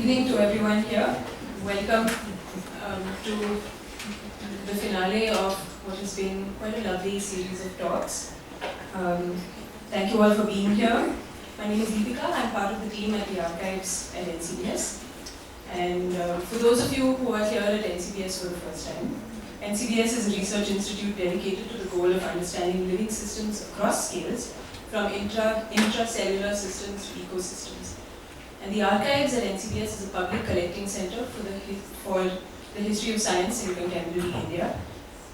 evening to everyone here. Welcome to the finale of what has been quite a lovely series of talks. Thank you all for being here. My name is Deepika. I'm part of the team at the archives at NCBS. And for those of you who are here at NCBS for the first time, NCBS is a research institute dedicated to the goal of understanding living systems across scales, from intracellular systems to ecosystems. And the archives at NCBS is a public collecting center for the history of science in contemporary India.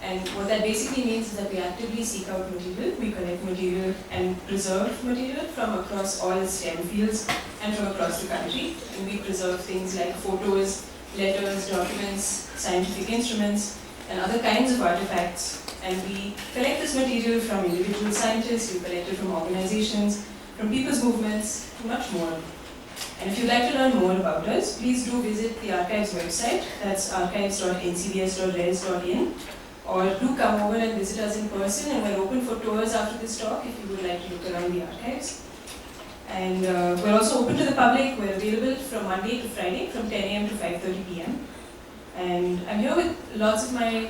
And what that basically means is that we actively seek out material, we collect material and preserve material from across all STEM fields and from across the country. And we preserve things like photos, letters, documents, scientific instruments, and other kinds of artifacts. And we collect this material from individual scientists, we collect it from organizations, from people's movements, and much more. And if you'd like to learn more about us, please do visit the archives website, that's archives.ncbs.res.in, or do come over and visit us in person, and we're open for tours after this talk if you would like to look around the archives. And we're also open to the public. We're available from Monday to Friday from 10 a.m. to 5:30 p.m. And I'm here with lots of my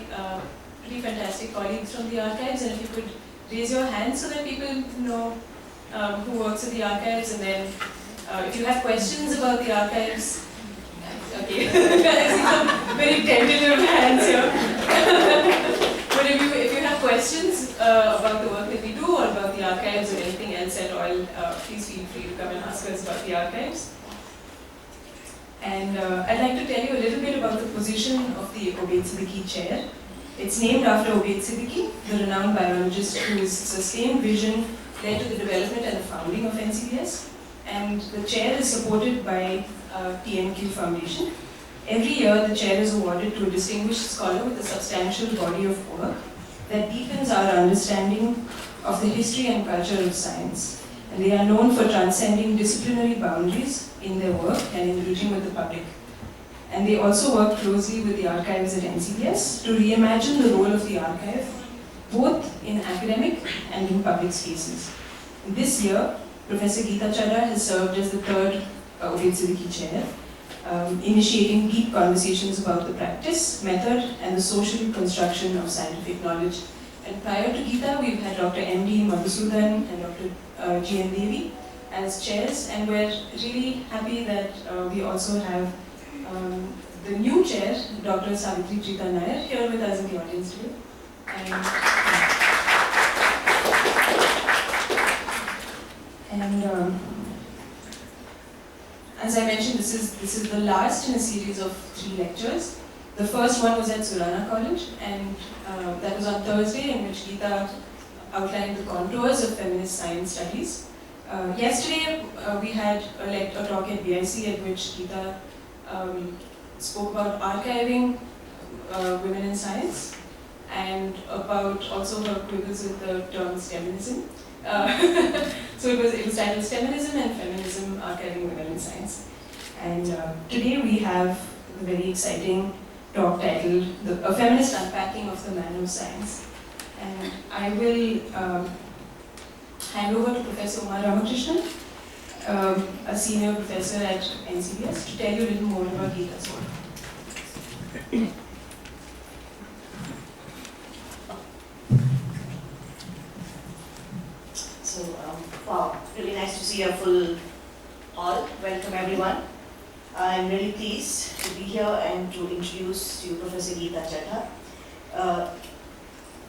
pretty fantastic colleagues from the archives, and if you could raise your hand so that people know who works at the archives, and then if you have questions about the archives, okay, I see some very tentative hands here. But if you have questions about the work that we do, or about the archives, or anything else at all, please feel free to come and ask us about the archives. And I'd like to tell you a little bit about the position of the Obaid Siddiqi chair. It's named after Obaid Siddiqi, the renowned biologist whose sustained vision led to the development and the founding of NCBS. And the chair is supported by TNQ Foundation. Every year, the chair is awarded to a distinguished scholar with a substantial body of work that deepens our understanding of the history and culture of science. And they are known for transcending disciplinary boundaries in their work and engaging with the public. And they also work closely with the archives at NCBS to reimagine the role of the archive, both in academic and in public spaces. This year, Professor Gita Chadha has served as the third Obaid Siddiqi chair, initiating deep conversations about the practice, method, and the social construction of scientific knowledge. And prior to Gita, we've had Dr. M.D. Madhusudan and Dr. G.N. Devi as chairs, and we're really happy that we also have the new chair, Dr. Savitri Preeta Nair, here with us in the audience today. And as I mentioned, this is the last in a series of 3 lectures. The first one was at Surana College, and that was on Thursday, in which Gita outlined the contours of Feminist Science Studies. Yesterday, we had a talk at BIC at which Gita spoke about archiving women in science, and about also her quibbles with the term STEMinism. So it was titled STEMinism and Feminism, Archiving Women in Science. And today we have a very exciting talk titled A Feminist Unpacking of the Man of Science. And I will hand over to Professor Umar Ramakrishnan, a senior professor at NCBS, to tell you a little more about Gita's work. So, wow, really nice to see a full hall. Welcome everyone. I'm really pleased to be here and to introduce to you Professor Gita Chadha.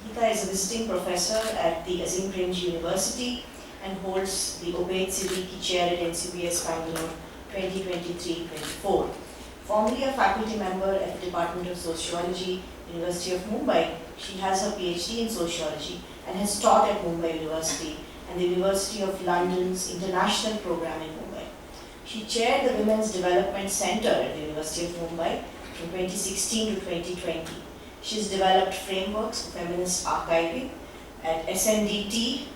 Gita is a visiting professor at the Azim Premji University and holds the Obaid Siddiqi chair at NCBS Bangalore 2023-24. Formerly a faculty member at the Department of Sociology, University of Mumbai, she has her PhD in sociology and has taught at Mumbai University and the University of London's International Program in Mumbai. She chaired the Women's Development Center at the University of Mumbai from 2016 to 2020. She has developed frameworks for feminist archiving at SNDT,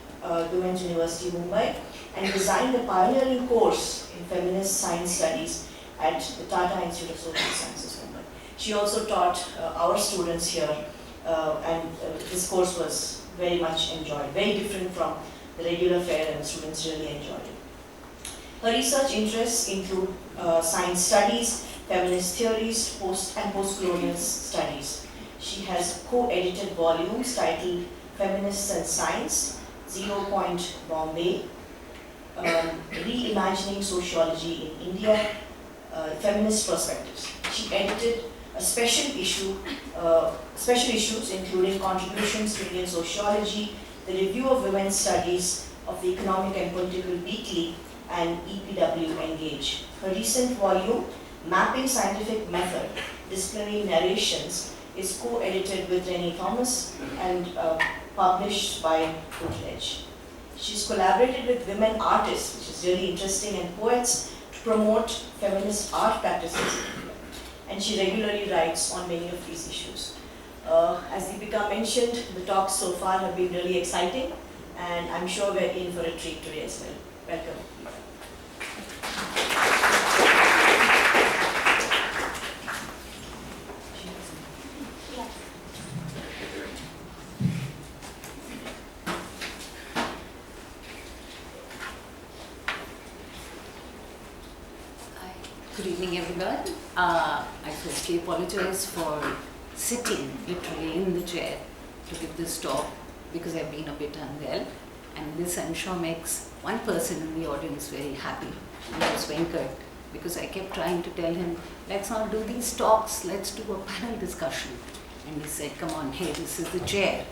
Women's University Mumbai, and designed a pioneering course in Feminist Science Studies at the Tata Institute of Social Sciences Mumbai. She also taught our students here, and this course was very much enjoyed, very different from the regular fare, and the students really enjoyed it. Her research interests include science studies, feminist theories, post-colonial studies. She has co-edited volumes titled Feminist Science, 0 Point Bombay, Reimagining Sociology in India, Feminist Perspectives. She edited a special issues including Contributions to Indian Sociology, the Review of Women's Studies of the Economic and Political Weekly, and EPW Engage. Her recent volume, Mapping Scientific Method, Disciplinary Narrations, is co-edited with Rennie Thomas and published by Routledge. She's collaborated with women artists, which is really interesting, and poets to promote feminist art practices. And she regularly writes on many of these issues. As Deepika mentioned, the talks so far have been really exciting, and I'm sure we're in for a treat today as well. Welcome. Good evening, everyone. I firstly apologize for sitting literally in the chair to give this talk because I've been a bit unwell, and this I'm sure makes one person in the audience very happy, and that was Venkat, because I kept trying to tell him, let's not do these talks, let's do a panel discussion. And he said, come on, hey, this is the chair.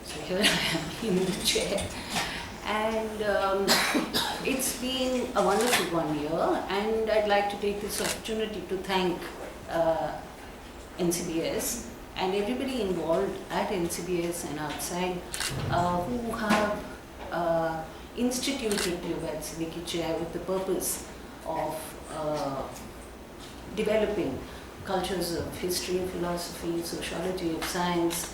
So here I am in the chair. And it's been a wonderful 1 year, and I'd like to take this opportunity to thank NCBS and everybody involved at NCBS and outside who have instituted the Obaid Siddiqi Chair with the purpose of developing cultures of history, philosophy, sociology, of science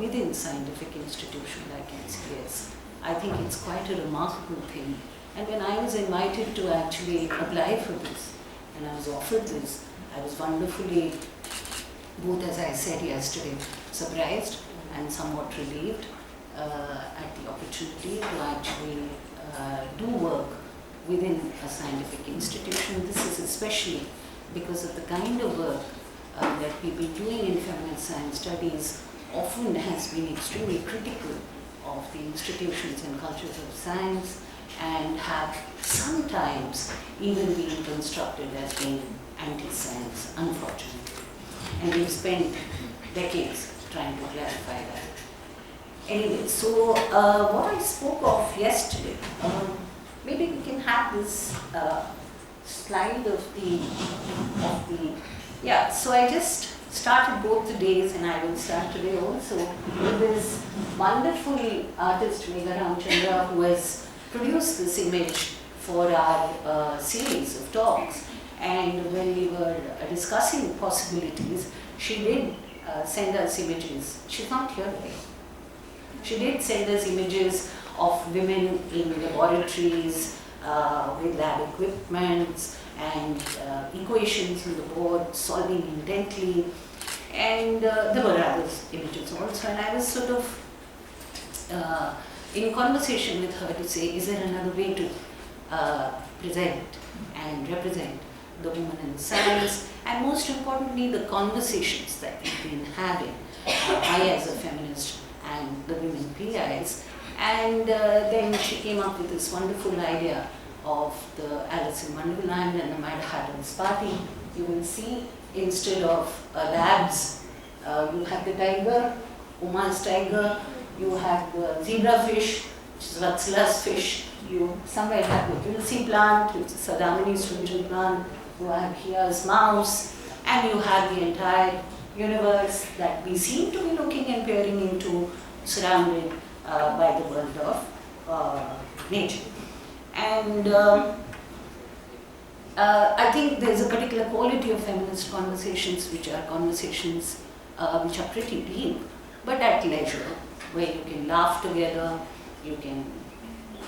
within scientific institutions like NCBS. I think it's quite a remarkable thing. And when I was invited to actually apply for this, and I was offered this, I was wonderfully, both as I said yesterday, surprised and somewhat relieved at the opportunity to actually do work within a scientific institution. This is especially because of the kind of work that we've been doing in feminist science studies often has been extremely critical of the institutions and cultures of science, and have sometimes even been constructed as being anti-science, unfortunately. And we've spent decades trying to clarify that. Anyway, so what I spoke of yesterday, maybe we can have this slide of the, yeah, so I just started both the days, and I will start today also with this wonderful artist Megha Ramchandra, who has produced this image for our series of talks. And when we were discussing possibilities, she did send us images. She's not here today. She did send us images of women in laboratories with lab equipment and equations on the board, solving intently, and there were other images also. And I was sort of in conversation with her to say, is there another way to present and represent the woman in science, and most importantly, the conversations that we've been having, I as a feminist and the women PIs. And then she came up with this wonderful idea of the Alice in Wonderland and the Mad Hatter's Party. You will see, instead of labs, you have the tiger, Uma's tiger, you have the zebra fish, which is Vatsala's fish, you somewhere have the tulsi plant, which is Sadamani's spiritual plant, you have here's mouse, and you have the entire universe that we seem to be looking and peering into, surrounded by the world of nature. And I think there's a particular quality of feminist conversations which are conversations which are pretty deep, but at leisure, where you can laugh together, you can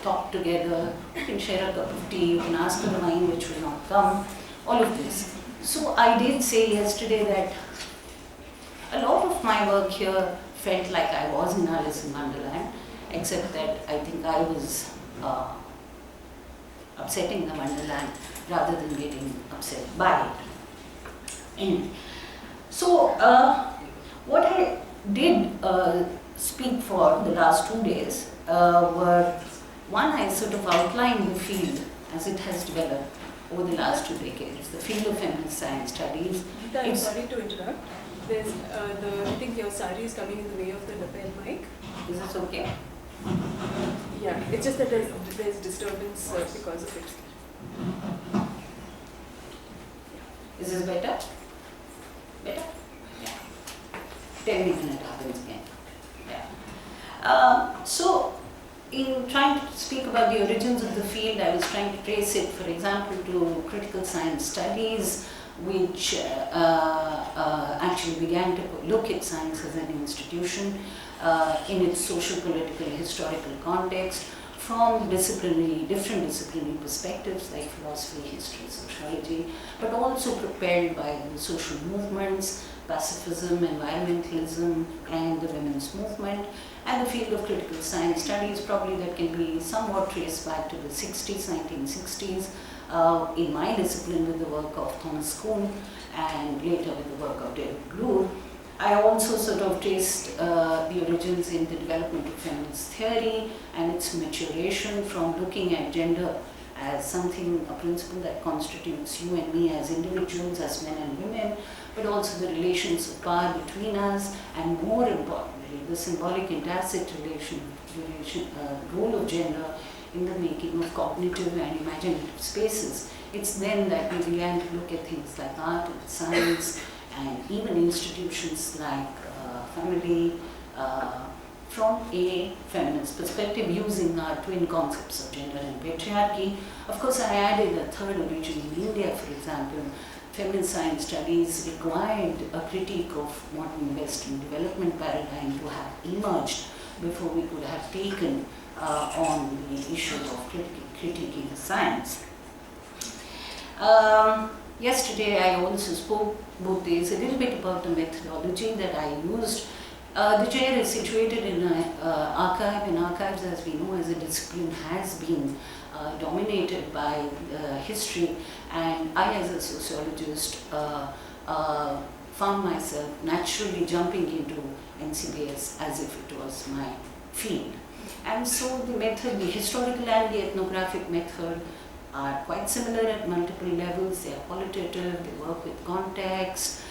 talk together, you can share a cup of tea, you can ask for the wine which will not come, all of this. So I did say yesterday that a lot of my work here felt like I was in Alice in Wonderland, except that I think I was upsetting the wonderland rather than getting upset by it. Anyway, so what I did speak for the last 2 days were, one, I sort of outlined the field as it has developed over the last 2 decades, the field of feminist science studies. Gita, I'm sorry to interrupt. There's I think your sari is coming in the way of the lapel mic. Is this okay? Yeah, it's just that there's disturbance because of it. Is this better? Better? Yeah. Tell me when it happens again. Yeah. So, in trying to speak about the origins of the field, I was trying to trace it, for example, to critical science studies, which actually began to look at science as an institution in its social, political, historical context from different disciplinary perspectives like philosophy, history, sociology, but also propelled by the social movements, pacifism, environmentalism, and the women's movement. And the field of critical science studies, probably that can be somewhat traced back to the 60s, 1960s, in my discipline with the work of Thomas Kuhn and later with the work of Derek Bloor. I also sort of traced the origins in the development of feminist theory and its maturation from looking at gender as something, a principle that constitutes you and me as individuals, as men and women, but also the relations of power between us, and more importantly, the symbolic and tacit role of gender in the making of cognitive and imaginative spaces. It's then that we began to look at things like art and science, and even institutions like family, from a feminist perspective, using our twin concepts of gender and patriarchy. Of course, I added a third origin in India, for example. Feminist science studies required a critique of modern Western development paradigm to have emerged before we could have taken on the issue of critiquing science. Yesterday I also spoke both days a little bit about the methodology that I used. The chair is situated in an archive, and archives, as we know, as a discipline has been dominated by history, and I, as a sociologist, found myself naturally jumping into NCBS as if it was my field. And so the method, the historical and the ethnographic method, are quite similar at multiple levels. They are qualitative, they work with context.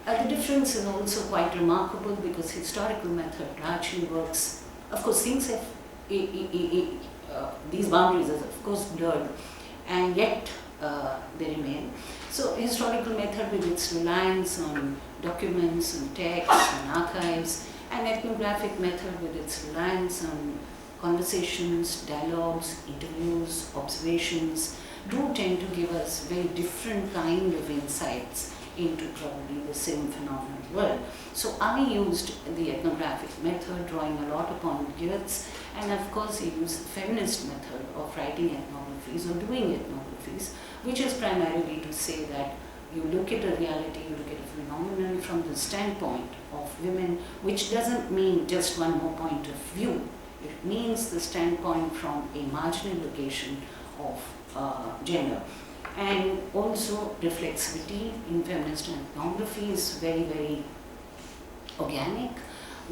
The difference is also quite remarkable because historical method largely works, of course things have, these boundaries are of course blurred, and yet they remain. So historical method with its reliance on documents, on texts, on archives, and ethnographic method with its reliance on conversations, dialogues, interviews, observations, do tend to give us very different kind of insights into probably the same phenomenal world. So I used the ethnographic method, drawing a lot upon Geertz, and of course I used the feminist method of writing ethnographies or doing ethnographies, which is primarily to say that you look at a reality, you look at a phenomenon from the standpoint of women, which doesn't mean just one more point of view. It means the standpoint from a marginal location of gender. And also reflexivity in feminist ethnography is very, very organic,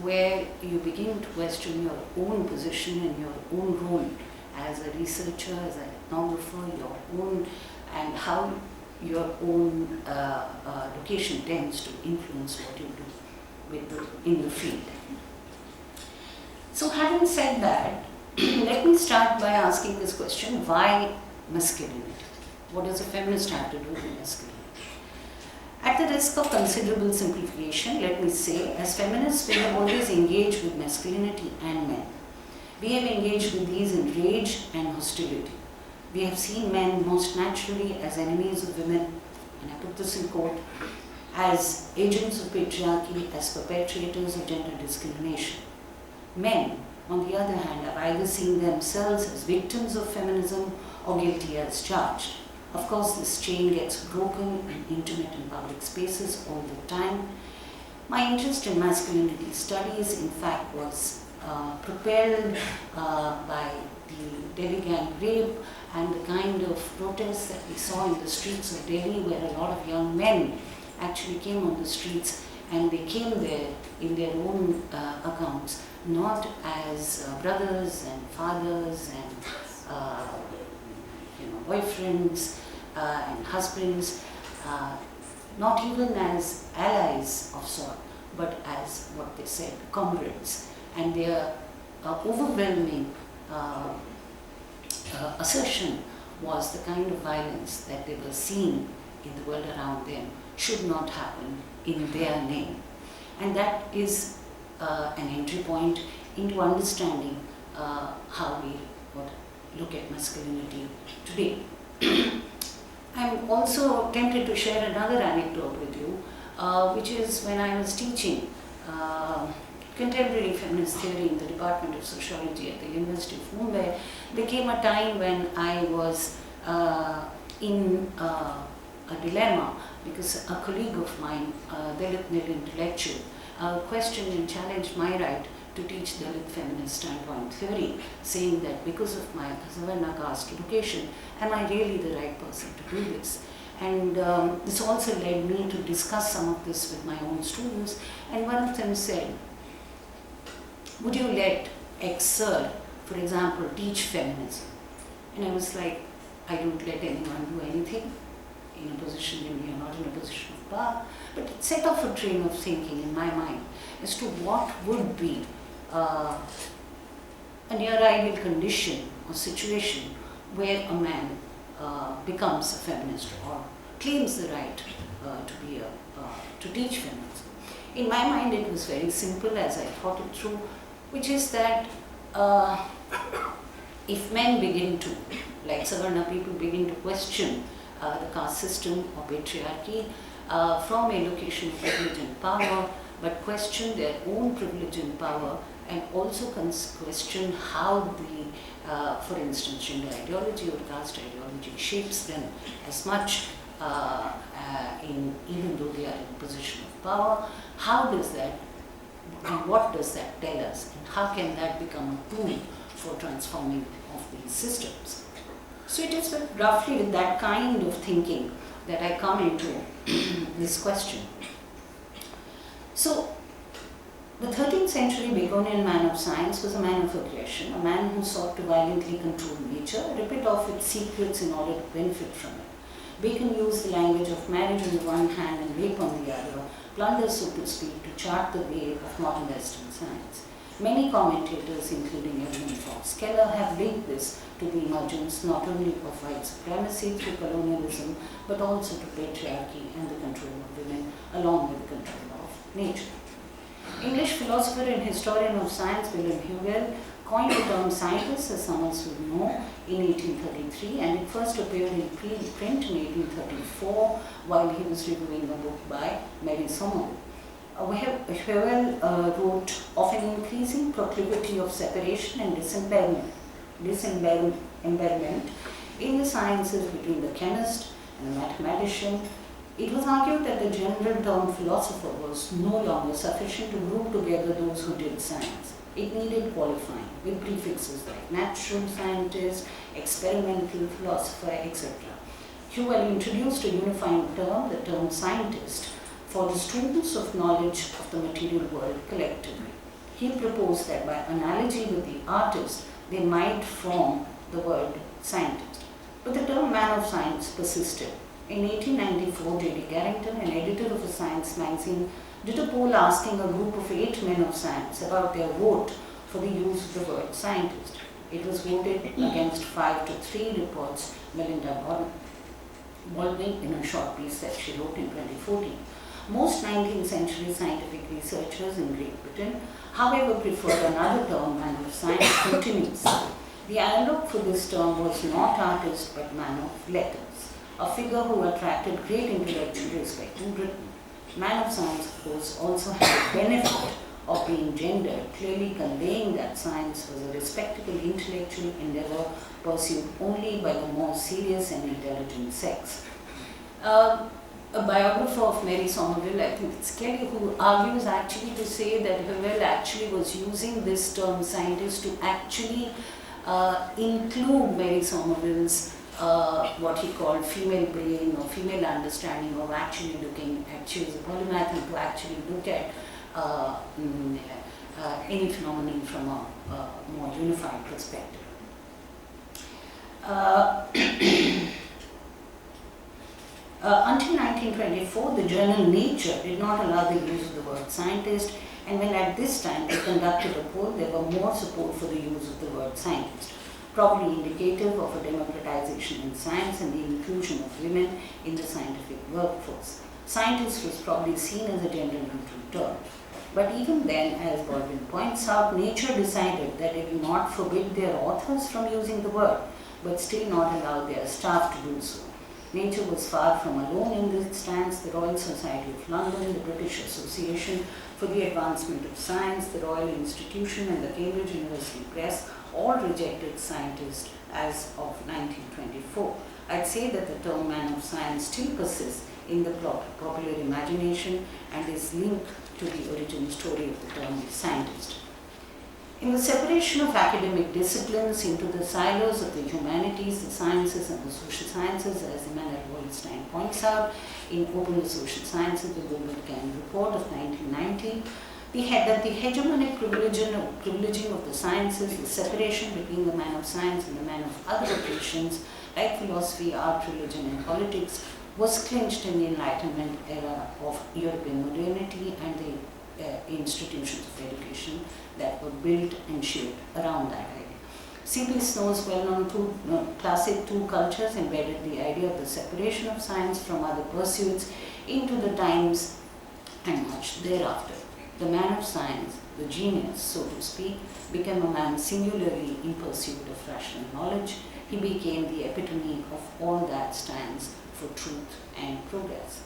where you begin to question your own position and your own role as a researcher, as an ethnographer, your own, and how your own location tends to influence what you do in the field. So having said that, let me start by asking this question: why masculinity? What does a feminist have to do with masculinity? At the risk of considerable simplification, let me say, as feminists, we have always engaged with masculinity and men. We have engaged with these in rage and hostility. We have seen men most naturally as enemies of women, and I put this in quote, as agents of patriarchy, as perpetrators of gender discrimination. Men, on the other hand, have either seen themselves as victims of feminism or guilty as charged. Of course, this chain gets broken and intimate in public spaces all the time. My interest in masculinity studies, in fact, was propelled by the Delhi gang rape and the kind of protests that we saw in the streets of Delhi, where a lot of young men actually came on the streets, and they came there in their own accounts, not as brothers and fathers and boyfriends and husbands, not even as allies of sort, but as what they said, comrades. And their overwhelming assertion was the kind of violence that they were seeing in the world around them should not happen in their name. And that is an entry point into understanding how we would look at masculinity today. I'm also tempted to share another anecdote with you, which is when I was teaching contemporary feminist theory in the Department of Sociology at the University of Mumbai. There came a time when I was in a dilemma because a colleague of mine, Dalit male intellectual, questioned and challenged my right to teach Dalit feminist standpoint theory, saying that because of my Savarna caste location, am I really the right person to do this? And this also led me to discuss some of this with my own students, and one of them said, would you let X-Sir, for example, teach feminism? And I was like, I don't let anyone do anything in a position when we are not in a position of power, but it set off a train of thinking in my mind as to what would be a near ideal condition or situation where a man becomes a feminist or claims the right to teach feminism. In my mind, it was very simple as I thought it through, which is that if men begin to, like Savarna people, begin to question the caste system or patriarchy from a location of privilege and power, but question their own privilege and power, and also question how the, for instance, gender ideology or caste ideology shapes them as much, even though they are in a position of power. How does that, and what does that tell us, and how can that become a tool for transforming of these systems? So it is roughly with that kind of thinking that I come into this question. So, the 13th century Baconian man of science was a man of aggression, a man who sought to violently control nature, rip it off its secrets in order to benefit from it. Bacon used the language of marriage on the one hand and rape on the other, plunder, so to speak, to chart the way of modern Western science. Many commentators, including Edmund Fox Keller, have linked this to the emergence not only of white supremacy through colonialism, but also to patriarchy and the control of women, along with the control of nature. English philosopher and historian of science William Whewell coined the term scientist, as some of us would know, in 1833, and it first appeared in print in 1834 while he was reviewing a book by Mary Somerville. Whewell wrote of an increasing proclivity of separation and disembowelment in the sciences between the chemist and the mathematician. It was argued that the general term philosopher was no longer sufficient to group together those who did science. It needed qualifying with prefixes like natural scientist, experimental philosopher, etc. Whewell introduced a unifying term, the term scientist, for the students of knowledge of the material world collectively. He proposed that by analogy with the artist, they might form the word scientist. But the term man of science persisted. In 1894, J.D. Garrington, an editor of a science magazine, did a poll asking a group of 8 men of science about their vote for the use of the word scientist. It was voted against 5 to 3, reports Melinda Baldwin in a short piece that she wrote in 2014. Most 19th century scientific researchers in Great Britain, however, preferred another term, man of science, continues. The analog for this term was not artist but man of letters, a figure who attracted great intellectual respect in Britain. Man of science, of course, also had the benefit of being gendered, clearly conveying that science was a respectable intellectual endeavor pursued only by the more serious and intelligent sex. A biographer of Mary Somerville, I think it's Kelly, who argues actually to say that Whewell actually was using this term scientist to actually include Mary Somerville's what he called female brain or female understanding of actually looking at, she was a polymath, and to actually look at any phenomenon from a more unified perspective. Until 1924, the journal Nature did not allow the use of the word scientist, and when at this time they conducted a poll, there were more support for the use of the word scientist, probably indicative of a democratization in science and the inclusion of women in the scientific workforce. Scientist was probably seen as a gender neutral term. But even then, as Baldwin points out, Nature decided that it would not forbid their authors from using the word, but still not allow their staff to do so. Nature was far from alone in this stance. The Royal Society of London, the British Association for the Advancement of Science, the Royal Institution, and the Cambridge University Press all rejected scientist as of 1924. I'd say that the term man of science still persists in the popular imagination and is linked to the origin story of the term scientist. In the separation of academic disciplines into the silos of the humanities, the sciences, and the social sciences, as Immanuel Wallerstein points out in Open the Social Sciences, the Goldberg-Gann report of 1990, that the hegemonic privileging of the sciences, the separation between the man of science and the man of other occasions, like philosophy, art, religion, and politics, was clinched in the Enlightenment era of European modernity and the institutions of education that were built and shaped around that idea. C.P. Snow's well-known classic Two Cultures embedded the idea of the separation of science from other pursuits into the times and much thereafter. The man of science, the genius, so to speak, became a man singularly in pursuit of rational knowledge. He became the epitome of all that stands for truth and progress.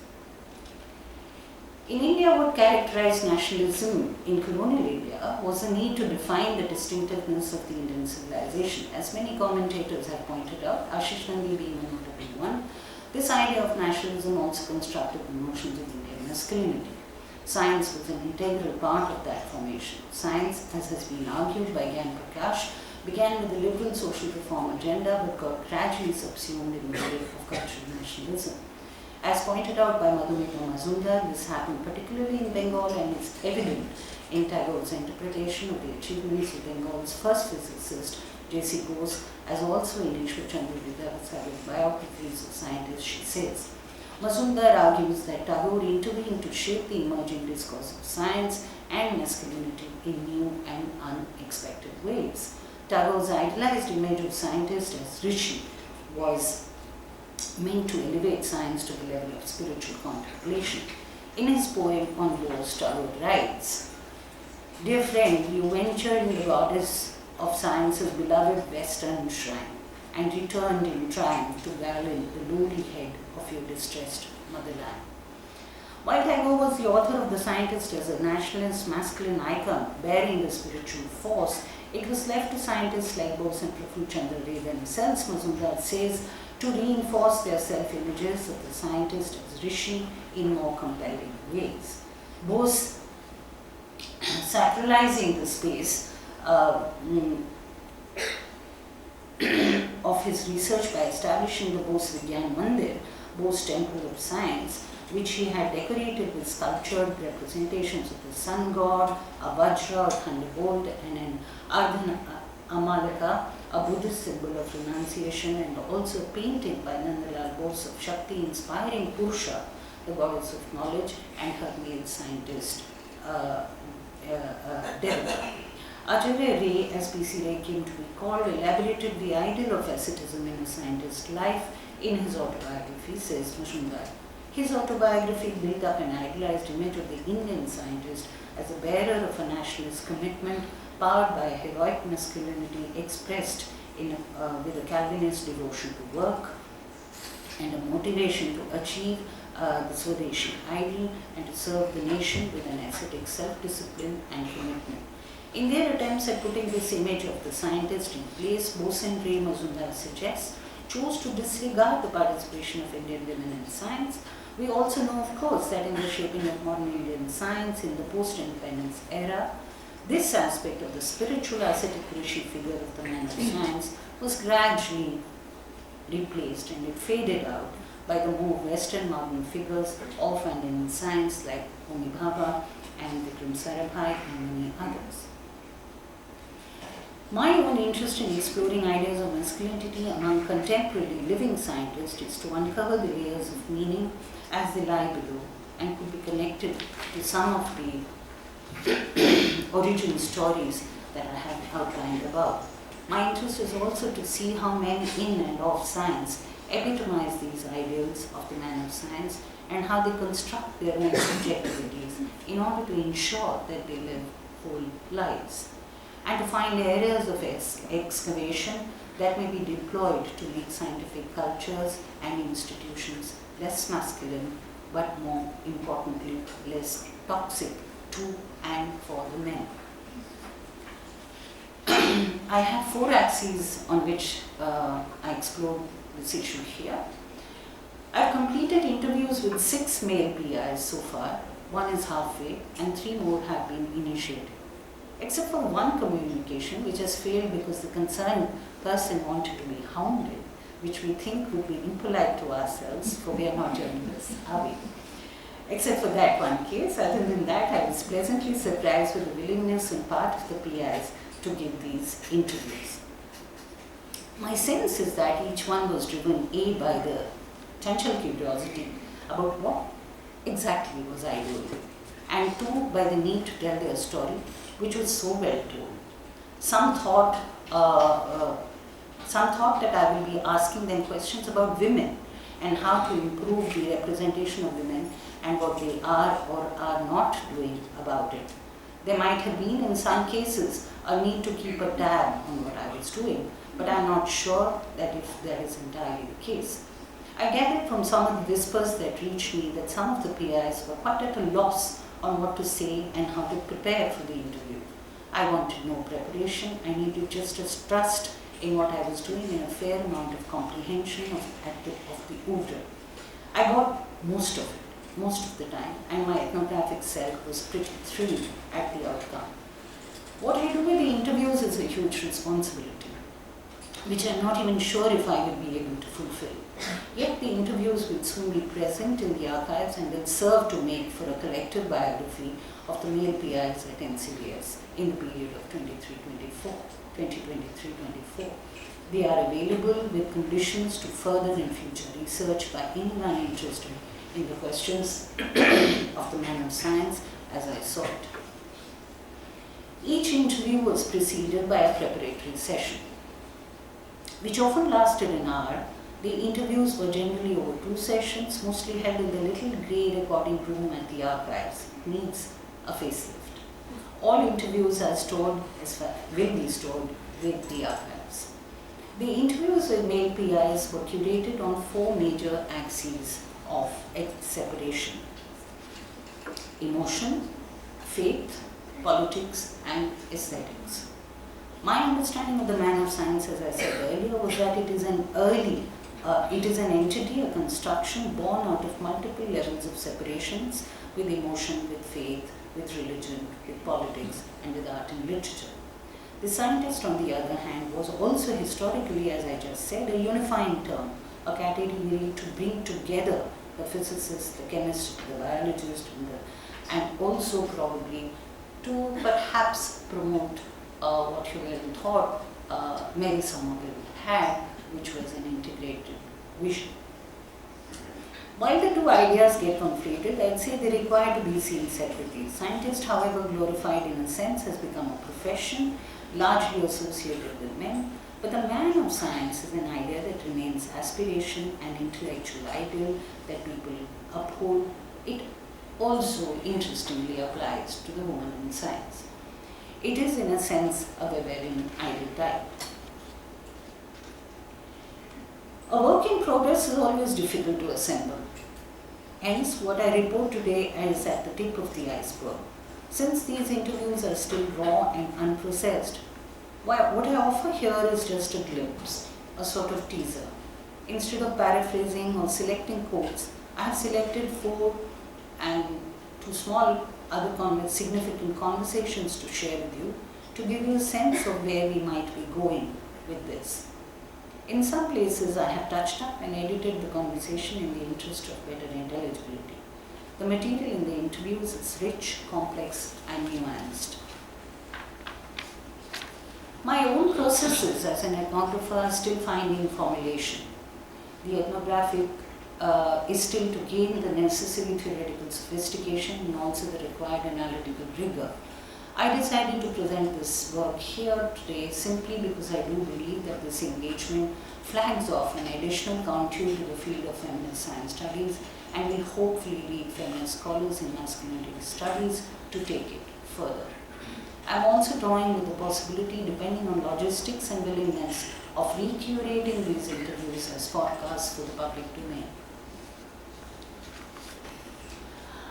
In India, what characterized nationalism in colonial India was the need to define the distinctiveness of the Indian civilization. As many commentators have pointed out, Ashish Nandi being a notable one, this idea of nationalism also constructed the notions of Indian masculinity. Science was an integral part of that formation. Science, as has been argued by Gyan Prakash, began with the liberal social reform agenda but got gradually subsumed in the wave of cultural nationalism. As pointed out by Madhumita Mazumdar, this happened particularly in Bengal and is evident in Tagore's interpretation of the achievements of Bengal's first physicist, J.C. Bose, as also in Ishwar Chandra Vidyasagar's biographies of scientists, she says. Mazumdar argues that Tagore intervened to shape the emerging discourse of science and masculinity in new and unexpected ways. Tagore's idealized image of scientist as Rishi was meant to elevate science to the level of spiritual contemplation. In his poem on Bose, Tagore writes, "Dear friend, you ventured in the goddess of science's beloved western shrine and returned in triumph to garland the lowly head of your distressed motherland." While Tagore was the author of The Scientist as a nationalist masculine icon bearing the spiritual force, it was left to scientists like Bose and Praful Chandra Ray themselves, Mazumdar says, to reinforce their self-images of the scientist as Rishi in more compelling ways. Bose, sacralizing the space of his research by establishing the Bose Vigyan Mandir, Bose Temple of Science, which he had decorated with sculptured representations of the sun god, a Vajra or thunderbolt, and an Ardhana Amalaka, a Buddhist symbol of renunciation, and also painted by Nandalal Bose of Shakti, inspiring Purusha, the goddess of knowledge, and her male scientist, Devata. Acharya Ray, as P.C. Ray came to be called, elaborated the ideal of asceticism in a scientist's life in his autobiography, says Mazumdar. His autobiography built up an idealized image of the Indian scientist as a bearer of a nationalist commitment powered by a heroic masculinity expressed with a Calvinist devotion to work and a motivation to achieve the Swadeshi ideal and to serve the nation with an ascetic self-discipline and commitment. In their attempts at putting this image of the scientist in place, Bose and Ray, Mazumdar suggests, chose to disregard the participation of Indian women in science. We also know, of course, that in the shaping of modern Indian science in the post-independence era, This aspect of the spiritual ascetic rishi figure of the man of science was gradually replaced and it faded out by the more Western modern figures of and in science like Homi Bhabha and Vikram Sarabhai and many others. My own interest in exploring ideas of masculinity among contemporary living scientists is to uncover the layers of meaning as they lie below and could be connected to some of the origin stories that I have outlined above. My interest is also to see how men in and of science epitomize these ideals of the man of science and how they construct their own subjectivities in order to ensure that they live whole lives, and to find areas of excavation that may be deployed to make scientific cultures and institutions less masculine, but more importantly, less toxic to and for the men. I have 4 axes on which I explore this issue here. I've completed interviews with 6 male PIs so far. 1 is halfway and 3 more have been initiated. Except for one communication which has failed because the concerned person wanted to be hounded, which we think would be impolite to ourselves, for we are not journalists, are we? Except for that one case, other than that, I was pleasantly surprised with the willingness on part of the PIs to give these interviews. My sense is that each one was driven A by the potential curiosity about what exactly was I doing, and 2 by the need to tell their story, which was so well told. Some thought that I will be asking them questions about women and how to improve the representation of women and what they are or are not doing about it. There might have been, in some cases, a need to keep a tab on what I was doing, but I'm not sure that if that is entirely the case. I gathered from some of the whispers that reached me that some of the PIs were quite at a loss on what to say and how to prepare for the interview. I wanted no preparation. I needed just a trust in what I was doing and a fair amount of comprehension of the oeuvre. I got most of it, most of the time, and my ethnographic self was pretty thrilled at the outcome. What I do with the interviews is a huge responsibility, which I'm not even sure if I will be able to fulfill. Yet the interviews will soon be present in the archives and will serve to make for a collective biography of the male PIs at NCBS in the period of 2023-24. They are available with conditions to further and future research by anyone interested in the questions of the man of science as I saw it. Each interview was preceded by a preparatory session, which often lasted an hour. The interviews were generally over 2 sessions, mostly held in the little grey recording room at the archives. It needs a facelift. All interviews are stored will be stored with the archives. The interviews with male PIs were curated on 4 major axes of separation: emotion, faith, politics, and aesthetics. My understanding of the man of science, as I said earlier, was that it is an entity, a construction born out of multiple levels of separations with emotion, with faith, with religion, with politics, and with art and literature. The scientist, on the other hand, was also historically, as I just said, a unifying term, a category to bring together the physicist, the chemist, the biologist, and also probably to perhaps promote what Llewellyn thought Mary Somerville had, which was an integrated vision. While the 2 ideas get conflated, I'd say they require to be seen separately. Scientist, however glorified in a sense, has become a profession largely associated with men, but the man of science is an idea that remains aspiration and intellectual ideal that people uphold. It also, interestingly, applies to the woman in science. It is, in a sense, a Weberian ideal type. A work in progress is always difficult to assemble. Hence, what I report today is at the tip of the iceberg. Since these interviews are still raw and unprocessed, what I offer here is just a glimpse, a sort of teaser. Instead of paraphrasing or selecting quotes, I have selected 4 and two small other significant conversations to share with you, to give you a sense of where we might be going with this. In some places, I have touched up and edited the conversation in the interest of better intelligibility. The material in the interviews is rich, complex, and nuanced. My own processes as an ethnographer are still finding formulation. The ethnographic is still to gain the necessary theoretical sophistication and also the required analytical rigor. I decided to present this work here today simply because I do believe that this engagement flags off an additional contour to the field of feminist science studies and will hopefully lead feminist scholars in masculinity studies to take it further. I'm also toying with the possibility, depending on logistics and willingness, of recurating these interviews as podcasts for the public domain.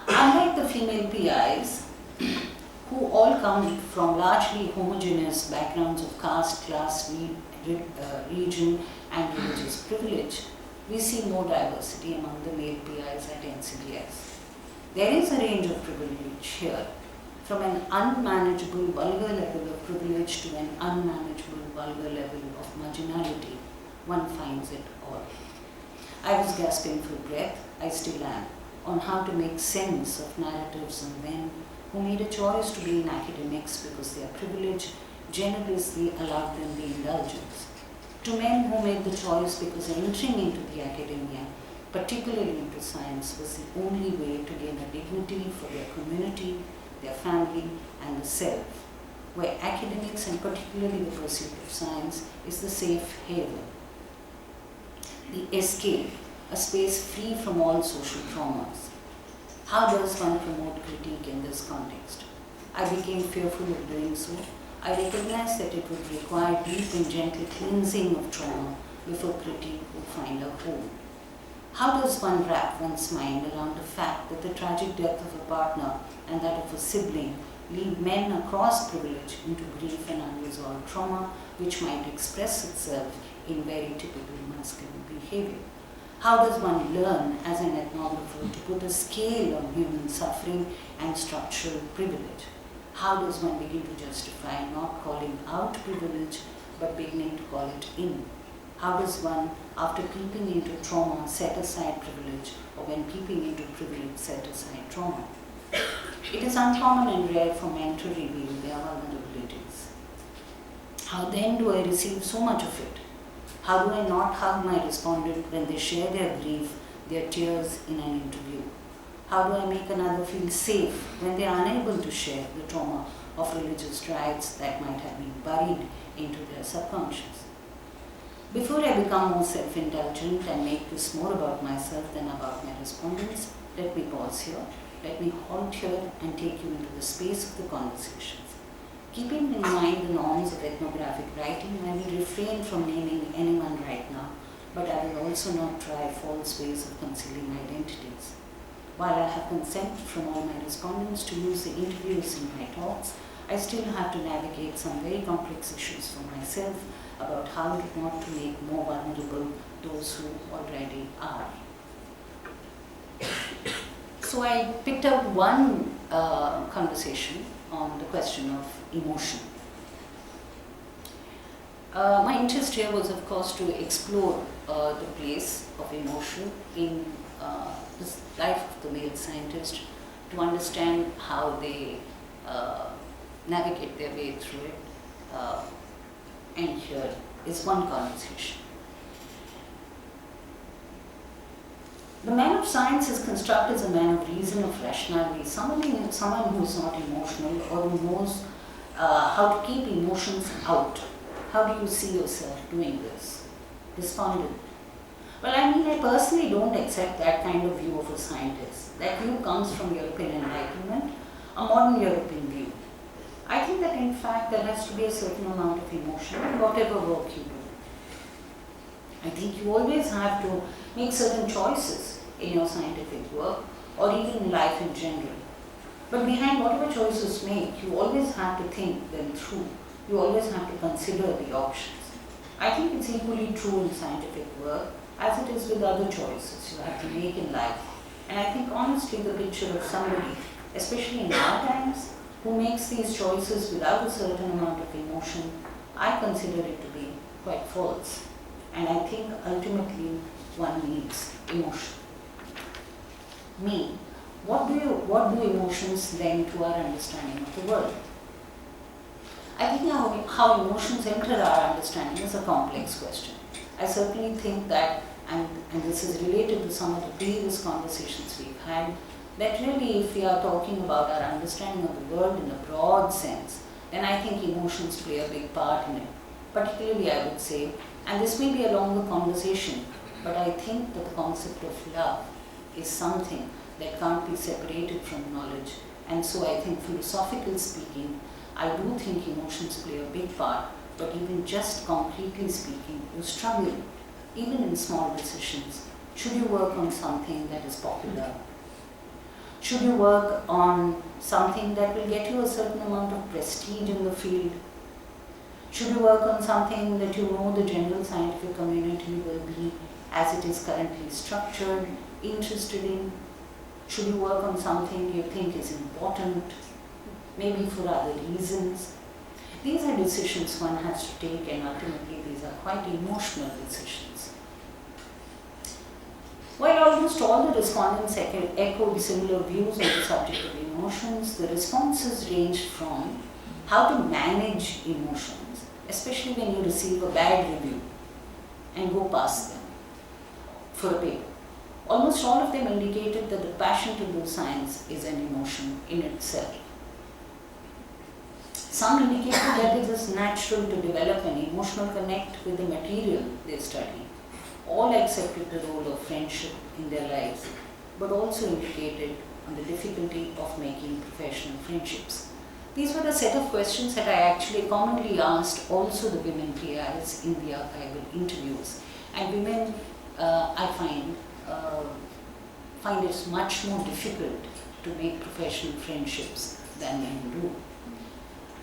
Unlike the female PIs, who all come from largely homogeneous backgrounds of caste, class, region, and religious privilege, we see more diversity among the male PIs at NCBS. There is a range of privilege here, from an unmanageable vulgar level of privilege to an unmanageable vulgar level of marginality. One finds it all. I was gasping for breath, I still am, on how to make sense of narratives of men who made a choice to be in academics because their privilege generously allowed them the indulgence, to men who made the choice because entering into the academia, particularly into science, was the only way to gain a dignity for their community, their family, and the self, where academics and particularly the pursuit of science is the safe haven, the escape, a space free from all social traumas. How does one promote critique in this context? I became fearful of doing so. I recognized that it would require deep and gentle cleansing of trauma before critique would find a home. How does one wrap one's mind around the fact that the tragic death of a partner and that of a sibling lead men across privilege into grief and unresolved trauma, which might express itself in very typical masculine behavior? How does one learn as an ethnographer to put a scale on human suffering and structural privilege? How does one begin to justify not calling out privilege but beginning to call it in? How does one, after peeping into trauma, set aside privilege, or when peeping into privilege, set aside trauma? It is uncommon and rare for men to reveal their vulnerabilities. How then do I receive so much of it? How do I not hug my respondent when they share their grief, their tears in an interview? How do I make another feel safe when they are unable to share the trauma of religious rites that might have been buried into their subconscious? Before I become more self-indulgent and make this more about myself than about my respondents, let me pause here, let me halt here and take you into the space of the conversations. Keeping in mind the norms of ethnographic writing, I will refrain from naming anyone right now, but I will also not try false ways of concealing identities. While I have consented from all my respondents to use the interviews in my talks, I still have to navigate some very complex issues for myself about how not to make more vulnerable those who already are. So I picked up one conversation on the question of emotion. My interest here was, of course, to explore the place of emotion in the life of the male scientist, to understand how they navigate their way through it. And here is one conversation. The man of science is constructed as a man of reason, of rationality, someone who is not emotional or who knows how to keep emotions out. How do you see yourself doing this? Despondent. Well, I personally don't accept that kind of view of a scientist. That view comes from European Enlightenment, a modern European view. I think that in fact there has to be a certain amount of emotion in whatever work you do. I think you always have to make certain choices in your scientific work or even in life in general. But behind whatever choices you make, you always have to think them through. You always have to consider the options. I think it's equally true in scientific work as it is with other choices you have to make in life. And I think honestly the picture of somebody especially in our times, who makes these choices without a certain amount of emotion, I consider it to be quite false. And I think ultimately one needs emotion. Me, what do emotions lend to our understanding of the world? I think how emotions enter our understanding is a complex question. I certainly think that, and this is related to some of the previous conversations we've had, that really if we are talking about our understanding of the world in a broad sense, then I think emotions play a big part in it. Particularly I would say, and this may be a longer conversation, but I think that the concept of love is something that can't be separated from knowledge. And so I think philosophically speaking, I do think emotions play a big part, but even just concretely speaking, you struggle, even in small decisions. Should you work on something that is popular? Should you work on something that will get you a certain amount of prestige in the field? Should you work on something that you know the general scientific community will be, as it is currently structured, interested in? Should you work on something you think is important, maybe for other reasons? These are decisions one has to take, and ultimately these are quite emotional decisions. While almost all the respondents echoed similar views on the subject of emotions, the responses ranged from how to manage emotions, especially when you receive a bad review and go past them for a paper. Almost all of them indicated that the passion to do science is an emotion in itself. Some indicated that it is natural to develop an emotional connect with the material they study. All accepted the role of friendship in their lives, but also indicated on the difficulty of making professional friendships. These were a set of questions that I actually commonly asked also the women PIs in the archival interviews. And women, I find it much more difficult to make professional friendships than men do.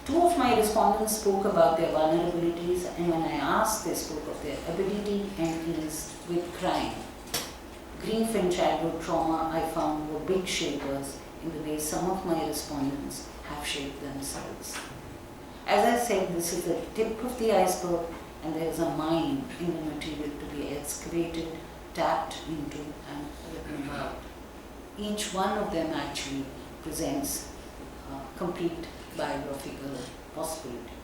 Two of my respondents spoke about their vulnerabilities, and when I asked, they spoke of their ability and ease with crime. Grief and childhood trauma, I found, were big shapers in the way some of my respondents have shaped themselves. As I said, this is the tip of the iceberg, and there is a mine in the material to be excavated, tapped into, and written about. Each one of them actually presents complete biographical possibility.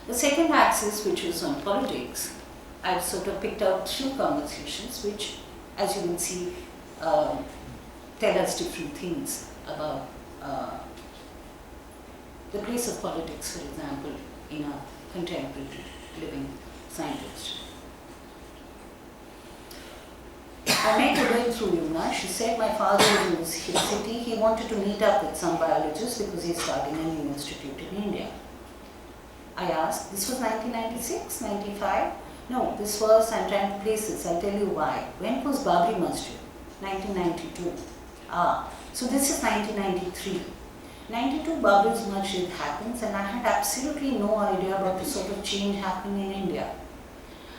The second axis, which is on politics, I've sort of picked out three conversations which, as you will see, tell us different things about the place of politics, for example, in a contemporary living scientist. I met Obaid through Yumna. She said my father was in this city. He wanted to meet up with some biologists because he's starting a new institute in India. I asked, this was 1996, 95? No, this was, I'm trying to place this, I'll tell you why. When was Babri Masjid? 1992. So this is 1993. 92 Babri's Masjid happens, and I had absolutely no idea about the sort of change happening in India.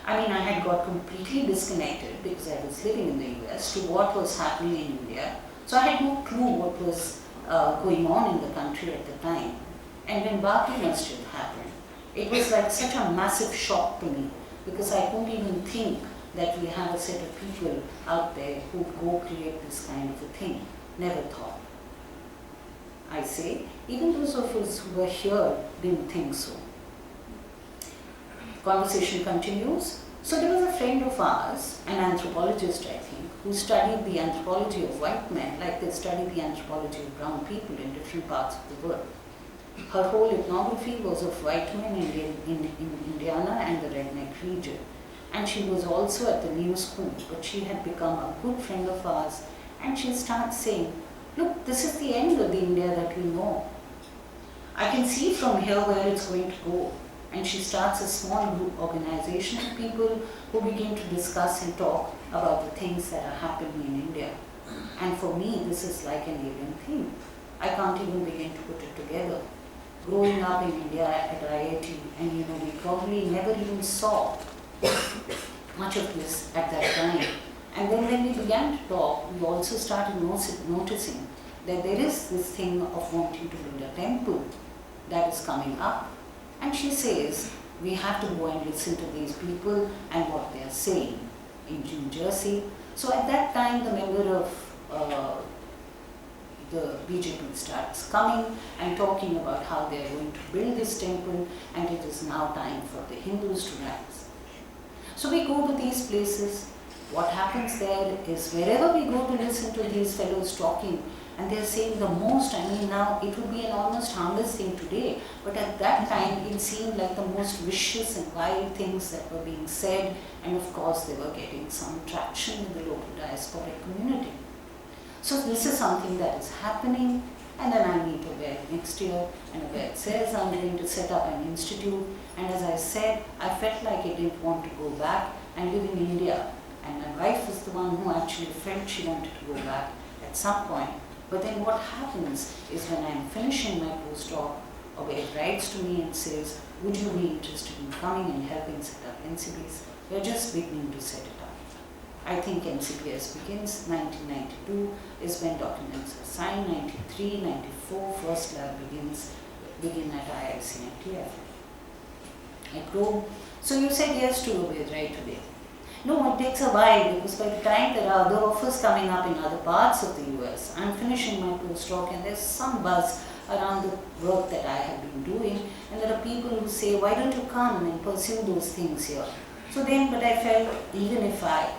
I mean, I had got completely disconnected because I was living in the US to what was happening in India. So I had no clue what was going on in the country at the time. And when Babri Masjid happened, it was like such a massive shock to me because I couldn't even think that we have a set of people out there who would go create this kind of a thing. Never thought. I say, even those of us who were here didn't think so. Conversation continues. So there was a friend of ours, an anthropologist I think, who studied the anthropology of white men like they study the anthropology of brown people in different parts of the world. Her whole ethnography was of white men in Indiana and the redneck region. And she was also at the new school, but she had become a good friend of ours, and she starts saying, look, this is the end of the India that we know. I can see from here where it's going to go. And she starts a small group organization of people who begin to discuss and talk about the things that are happening in India. And for me, this is like an alien thing. I can't even begin to put it together. Growing up in India at IIT, and we probably never even saw much of this at that time. And then when we began to talk, we also started noticing that there is this thing of wanting to build a temple that is coming up, and she says we have to go and listen to these people and what they are saying in New Jersey. So at that time, the member of the BJP starts coming and talking about how they are going to build this temple, and it is now time for the Hindus to rise. So we go to these places. What happens there is wherever we go to listen to these fellows talking, and they are saying the most, I mean now it would be an almost harmless thing today, but at that time it seemed like the most vicious and wild things that were being said, and of course they were getting some traction in the local diasporic community. So this is something that is happening, and then I meet Obaid next year, and Obaid says I'm going to set up an institute, and as I said, I felt like I didn't want to go back and live in India, and my wife was the one who actually felt she wanted to go back at some point. But then what happens is when I'm finishing my postdoc, Obaid writes to me and says, would you be interested in coming and helping set up NCBS? We're just beginning to set it up. I think NCBS begins 1992 is when documents are signed, 93, 94, first lab begin at IIC and TF. I grow. So you said yes to Obaid right today. No, it takes a while because by the time there are other offers coming up in other parts of the US, I'm finishing my postdoc and there's some buzz around the work that I have been doing, and there are people who say, why don't you come and pursue those things here? So then, but I felt even if I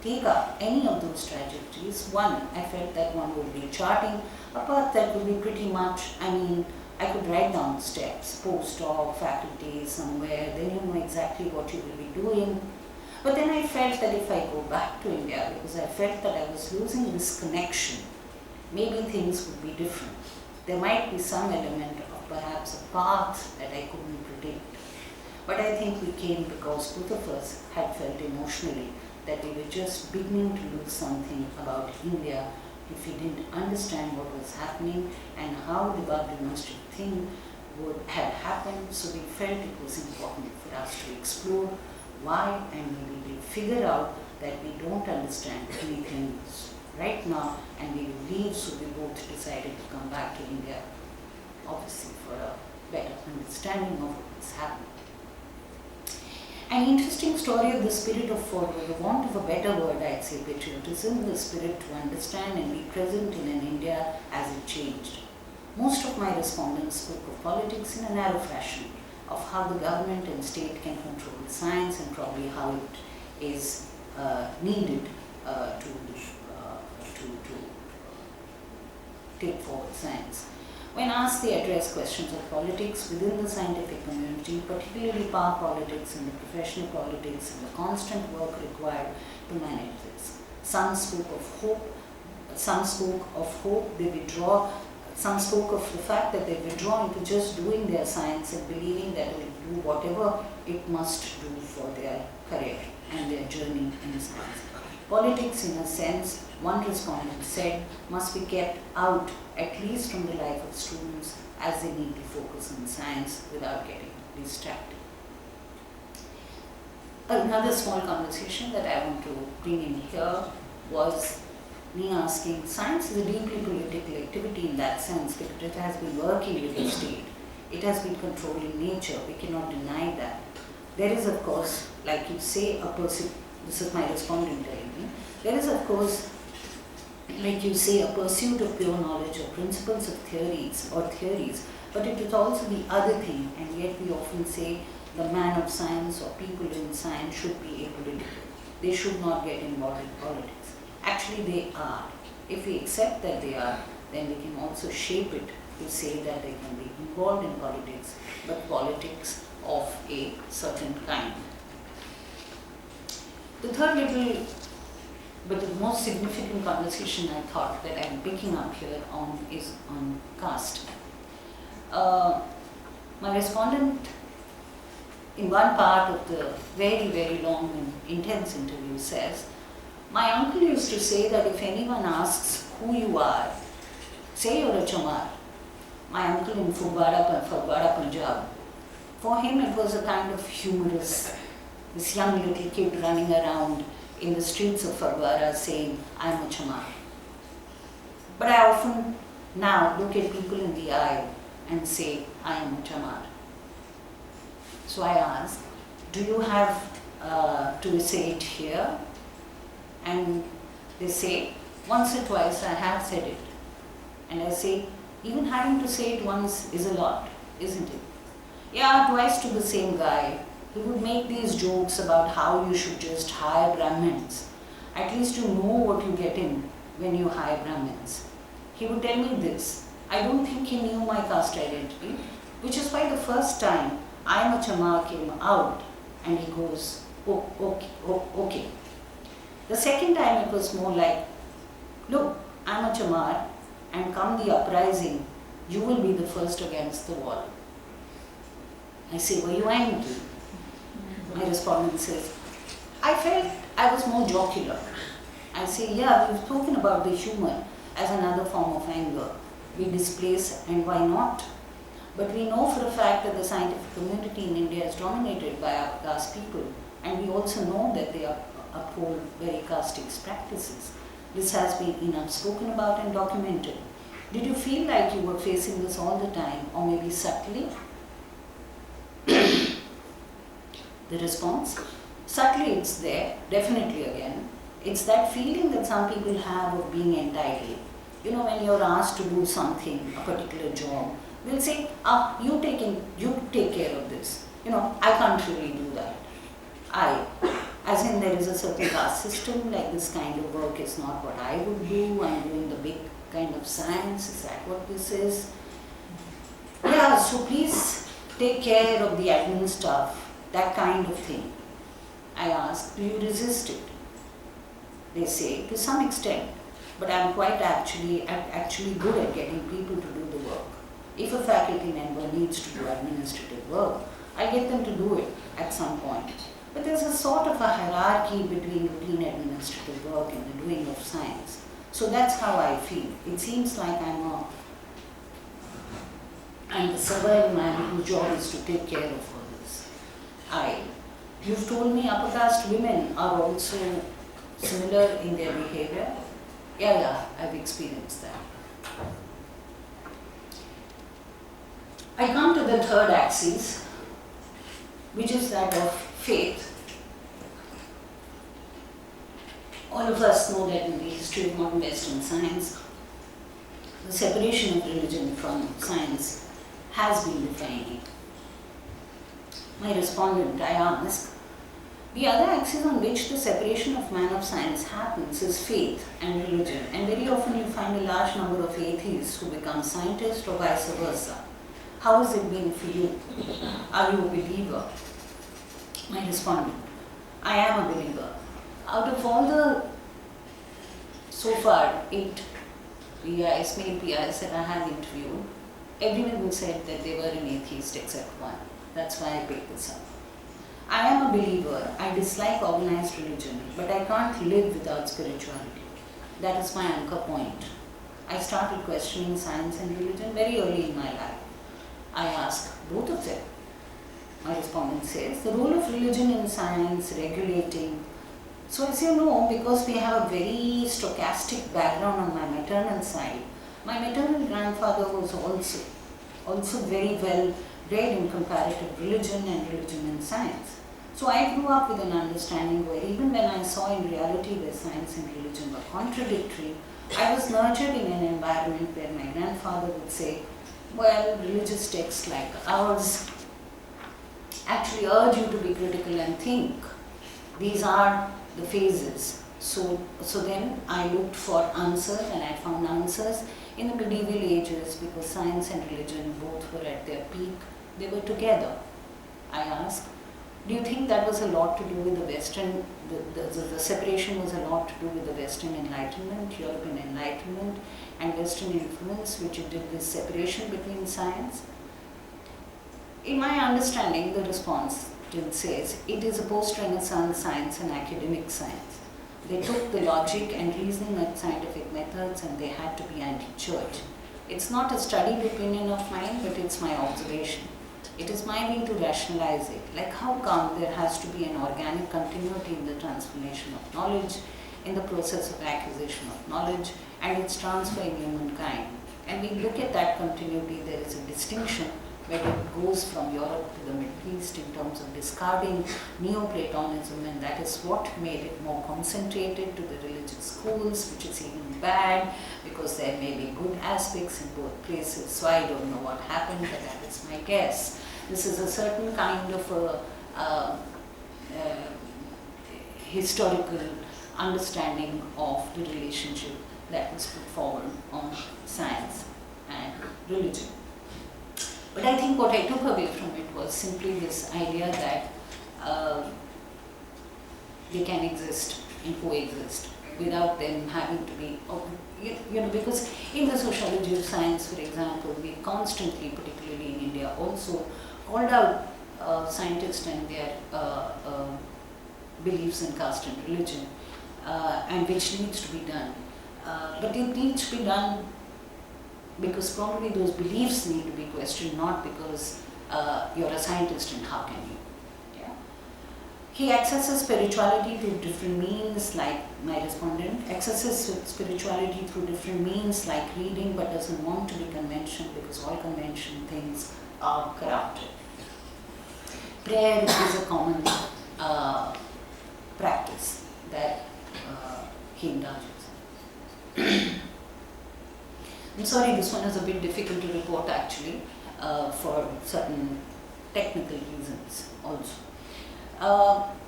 take up any of those trajectories, one, I felt that one would be charting a path that would be pretty much, I mean, I could write down steps, postdoc, faculty, somewhere, then you know exactly what you will be doing. But then I felt that if I go back to India, because I felt that I was losing this connection, maybe things would be different. There might be some element of perhaps a path that I couldn't predict. But I think we came because both of us had felt emotionally that we were just beginning to lose something about India if we didn't understand what was happening and how the Babri Masjid thing would have happened. So we felt it was important for us to explore why, and maybe we figure out that we don't understand anything right now and we will leave, so we both decided to come back to India, obviously for a better understanding of what's happening. An interesting story of the spirit of, for the want of a better word, I'd say patriotism, the spirit to understand and be present in an India as it changed. Most of my respondents spoke of politics in a narrow fashion, of how the government and state can control science and probably how it is needed to take forward science. When asked, they address questions of politics within the scientific community, particularly power politics and the professional politics and the constant work required to manage this. Some spoke of hope, they withdraw. Some spoke of the fact that they withdraw into just doing their science and believing that it will do whatever it must do for their career and their journey in science. Politics, in a sense, one respondent said, must be kept out, at least from the life of students, as they need to focus on science without getting distracted. Another small conversation that I want to bring in here was me asking, science is a deeply political activity in that sense because it has been working with the state. It has been controlling nature. We cannot deny that. There is, of course, like you say, this is my respondent telling me, there is, of course, like you say, a pursuit of pure knowledge or principles of theories, but it is also the other thing, and yet we often say the man of science or people in science should be apolitical. They should not get involved in politics. Actually, they are. If we accept that they are, then we can also shape it to say that they can be involved in politics, but politics of a certain kind. The third little, but the most significant conversation I thought that I'm picking up here on is on caste. My respondent, in one part of the very, very long and intense interview, says, my uncle used to say that if anyone asks who you are, say you're a Chamar. My uncle in Fagwara, Punjab. For him it was a kind of humorous, this young little kid running around in the streets of Fagwara saying, I'm a Chamar. But I often now look at people in the eye and say, I am a chamar. So I ask, do you have to say it here? And they say, once or twice I have said it. And I say, even having to say it once is a lot, isn't it? Yeah, twice to the same guy. He would make these jokes about how you should just hire Brahmins. At least you know what you get in when you hire Brahmins. He would tell me this. I don't think he knew my caste identity, which is why the first time I am a chamar came out and he goes, oh, okay, oh, okay. The second time it was more like, look, I am a chamar and come the uprising, you will be the first against the wall. I say, were you angry? My respondent says, I felt I was more jocular. I say, yeah, we've spoken about the humor as another form of anger. We displace and why not? But we know for a fact that the scientific community in India is dominated by upper caste people, and we also know that they uphold very casteist practices. This has been enough spoken about and documented. Did you feel like you were facing this all the time, or maybe subtly? The response? Subtly it's there, definitely again. It's that feeling that some people have of being entitled. You know, when you're asked to do something, a particular job, they'll say, you take care of this. You know, I can't really do that. As in there is a certain caste system, like this kind of work is not what I would do, I'm doing the big kind of science, is that what this is? Yeah, so please take care of the admin stuff, that kind of thing. I ask, do you resist it? They say, to some extent, but I'm quite actually good at getting people to do the work. If a faculty member needs to do administrative work, I get them to do it at some point. But there's a sort of a hierarchy between routine administrative work and the doing of science. So that's how I feel. It seems like I'm the servile man whose job is to take care of all this. You've told me upper caste women are also similar in their behavior. Yeah, I've experienced that. I come to the third axis, which is that of faith. All of us know that in the history of modern Western science, the separation of religion from science has been defining. My respondent, I ask, the other axis on which the separation of man of science happens is faith and religion, and very often you find a large number of atheists who become scientists or vice versa. How has it been for you? Are you a believer? My respondent, I am a believer. Out of all the, so far, 8 PIs, male PIs that I have interviewed, everyone said that they were an atheist except one. That's why I picked this up. I am a believer. I dislike organized religion, but I can't live without spirituality. That is my anchor point. I started questioning science and religion very early in my life. I ask both of them. My respondent says, the role of religion in science, regulating. So I say no, because we have a very stochastic background on my maternal side. My maternal grandfather was also very well read in comparative religion and religion and science. So I grew up with an understanding where even when I saw in reality where science and religion were contradictory, I was nurtured in an environment where my grandfather would say, well, religious texts like ours actually urge you to be critical and think. These are the phases. So then I looked for answers, and I found answers in the medieval ages because science and religion both were at their peak. They were together. I asked, do you think that was a lot to do with the Western, the separation was a lot to do with the Western Enlightenment, European Enlightenment, and Western influence, which did this separation between science? In my understanding, the response says it is a post-Renaissance science and academic science. They took the logic and reasoning and scientific methods and they had to be anti-church. It's not a studied opinion of mine, but it's my observation. It is my way to rationalize it. Like how come there has to be an organic continuity in the transformation of knowledge, in the process of acquisition of knowledge, and its transfer in humankind. and we look at that continuity, there is a distinction where it goes from Europe to the Middle East in terms of discarding Neoplatonism, and that is what made it more concentrated to the religious schools, which is even bad because there may be good aspects in both places. So I don't know what happened, but that is my guess. This is a certain kind of a historical understanding of the relationship that was put forward on science and religion. But I think what I took away from it was simply this idea that they can exist and coexist without them having to be, because in the sociology of science, for example, we constantly, particularly in India, also called out scientists and their beliefs in caste and religion, and which needs to be done. But it needs to be done because probably those beliefs need to be questioned, not because you're a scientist and how can you. Yeah? He accesses spirituality through different means, like my respondent, accesses spirituality through different means like reading, but doesn't want to be conventional because all conventional things are corrupted. Prayer is a common practice that he indulges in. I'm sorry, this one is a bit difficult to report actually for certain technical reasons also.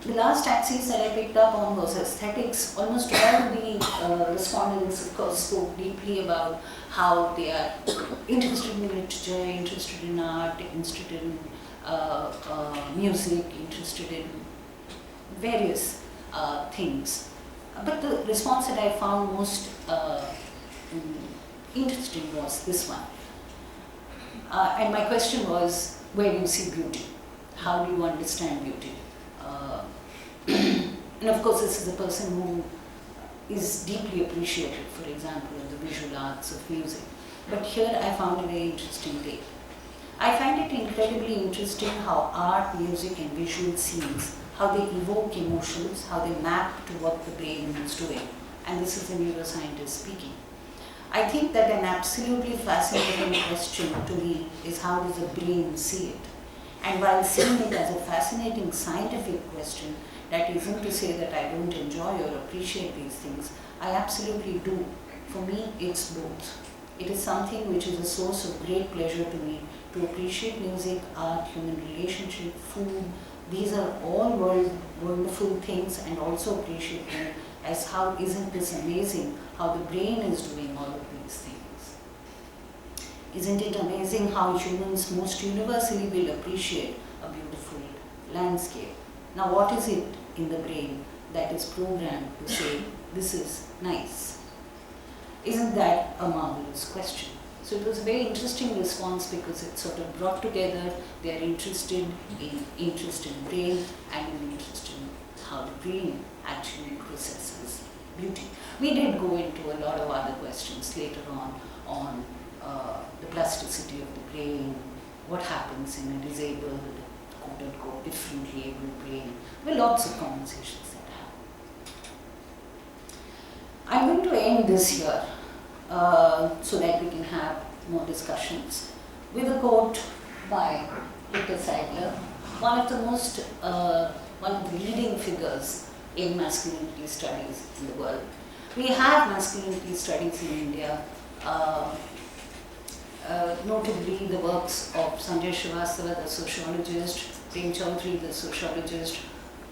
The last axis that I picked up on was aesthetics. Almost all the respondents, of course, spoke deeply about how they are interested in literature, interested in art, interested in music, interested in various things. But the response that I found most interesting was this one. And my question was, where do you see beauty? How do you understand beauty? And of course, this is a person who is deeply appreciated, for example, in the visual arts of music. But here I found a very interesting take. I find it incredibly interesting how art, music and visual scenes, how they evoke emotions, how they map to what the brain is doing. And this is a neuroscientist speaking. I think that an absolutely fascinating question to me is how does the brain see it? And while seeing it as a fascinating scientific question, that isn't to say that I don't enjoy or appreciate these things. I absolutely do. For me, it's both. It is something which is a source of great pleasure to me to appreciate music, art, human relationship, food. These are all wonderful things, and also appreciate them as how isn't this amazing how the brain is doing all of these things. Isn't it amazing how humans most universally will appreciate a beautiful landscape? Now what is it in the brain that is programmed to say, this is nice? Isn't that a marvelous question? So it was a very interesting response because it sort of brought together their interest in brain and an interest in how the brain actually processes beauty. We did go into a lot of other questions later on the plasticity of the brain, what happens in a disabled, quote-unquote, differently abled brain. There were lots of conversations that happened. I'm going to end this here so that we can have more discussions with a quote by Gita Chadha, one of the leading figures in masculinity studies in the world. We have masculinity studies in India, notably the works of Sanjay Srivastava, the sociologist, Lecture3, the sociologist,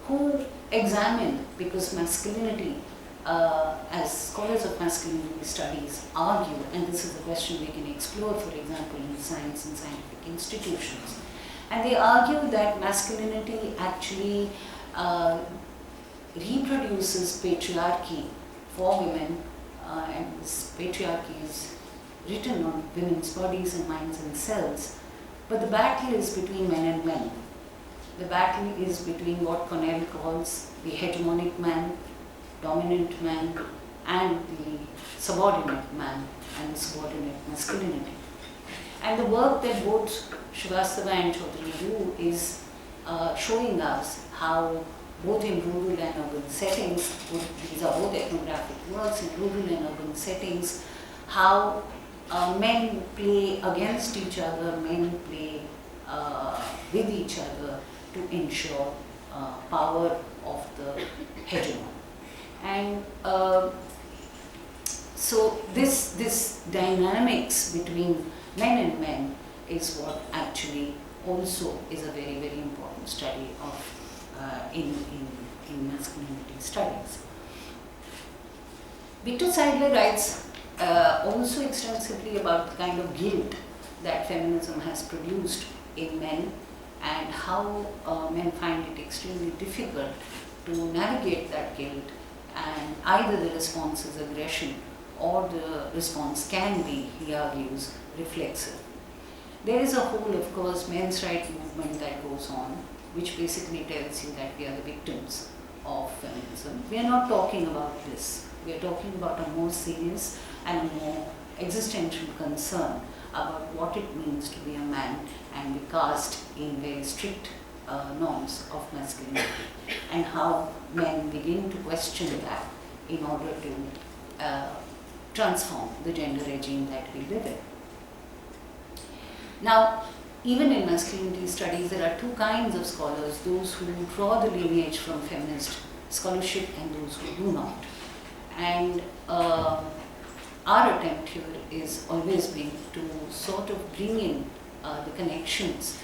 who examined, because masculinity, as scholars of masculinity studies argue, and this is a question we can explore, for example, in science and scientific institutions, and they argue that masculinity actually reproduces patriarchy for women, and this patriarchy is written on women's bodies and minds and cells. But the battle is between men and men. The battle is between what Connell calls the hegemonic man, dominant man, and the subordinate man and the subordinate masculinity. And the work that both Srivastava and Chaudhary do is showing us how both in rural and urban settings, these are both ethnographic works, in rural and urban settings, how men play against each other, men play with each other to ensure power of the hegemon. And so this dynamics between men and men is what actually also is a very, very important study of in masculinity studies. Victor Seidler writes also extensively about the kind of guilt that feminism has produced in men and how men find it extremely difficult to navigate that guilt, and either the response is aggression or the response can be, he argues, reflexive. There is a whole, of course, men's rights movement that goes on, which basically tells you that we are the victims of feminism. We are not talking about this. We are talking about a more serious and a more existential concern about what it means to be a man and be cast in very strict norms of masculinity, and how men begin to question that in order to transform the gender regime that we live in. Now, even in masculinity studies, there are two kinds of scholars, those who draw the lineage from feminist scholarship and those who do not. And our attempt here is always been to sort of bring in the connections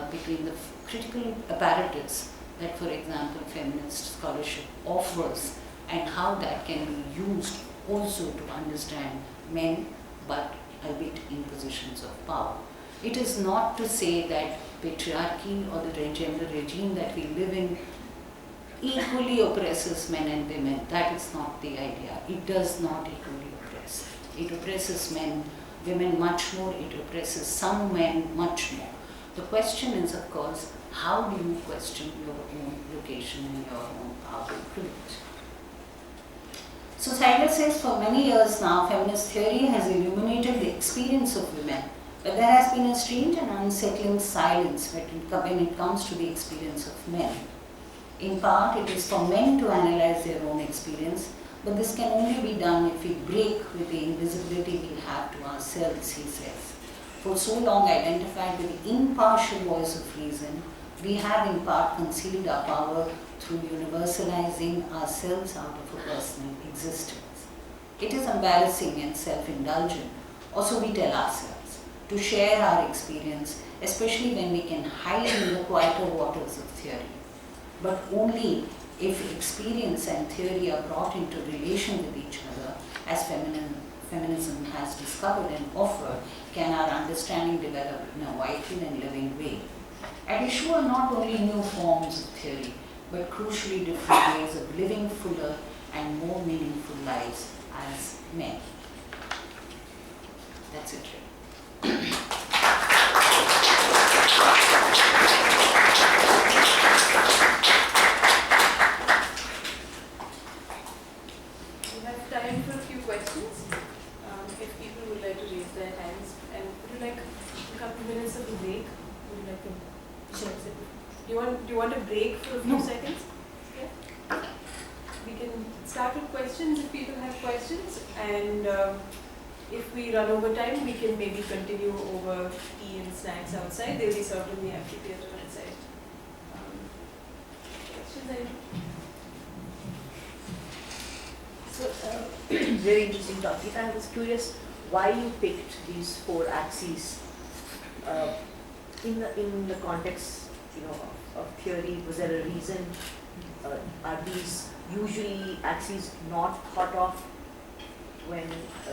between the critical apparatus that, for example, feminist scholarship offers, and how that can be used also to understand men, but a bit in positions of power. It is not to say that patriarchy or the gender regime that we live in equally oppresses men and women. That is not the idea. It does not equally oppress. It oppresses men, women much more. It oppresses some men much more. The question is, of course, how do you question your own location and your own power and privilege? So Seidler says, for many years now, feminist theory has illuminated the experience of women, but there has been a strange and unsettling silence when it comes to the experience of men. In part, it is for men to analyze their own experience, but this can only be done if we break with the invisibility we have to ourselves, he says. For so long identified with the impartial voice of reason, we have in part concealed our power through universalizing ourselves out of a personal existence. It is embarrassing and self-indulgent, or so we tell ourselves, to share our experience, especially when we can hide in the quieter waters of theory. But only if experience and theory are brought into relation with each other, as feminism has discovered and offered, can our understanding develop in a vital and living way. At issue are not only new forms of theory, but crucially different ways of living fuller and more meaningful lives as men. That's it. We have time for a few questions. If people would like to raise their hands, and would you like a couple minutes of a break? Would you like to share it? Do you want a break for a few seconds? Yeah. We can start with questions if people have questions, and if we run over time, we can maybe continue over tea and snacks outside. They'll be served in the amphitheater outside. Questions? So, very interesting topic. I was curious why you picked these four axes in the context, of theory. Was there a reason? Are these usually axes not thought of when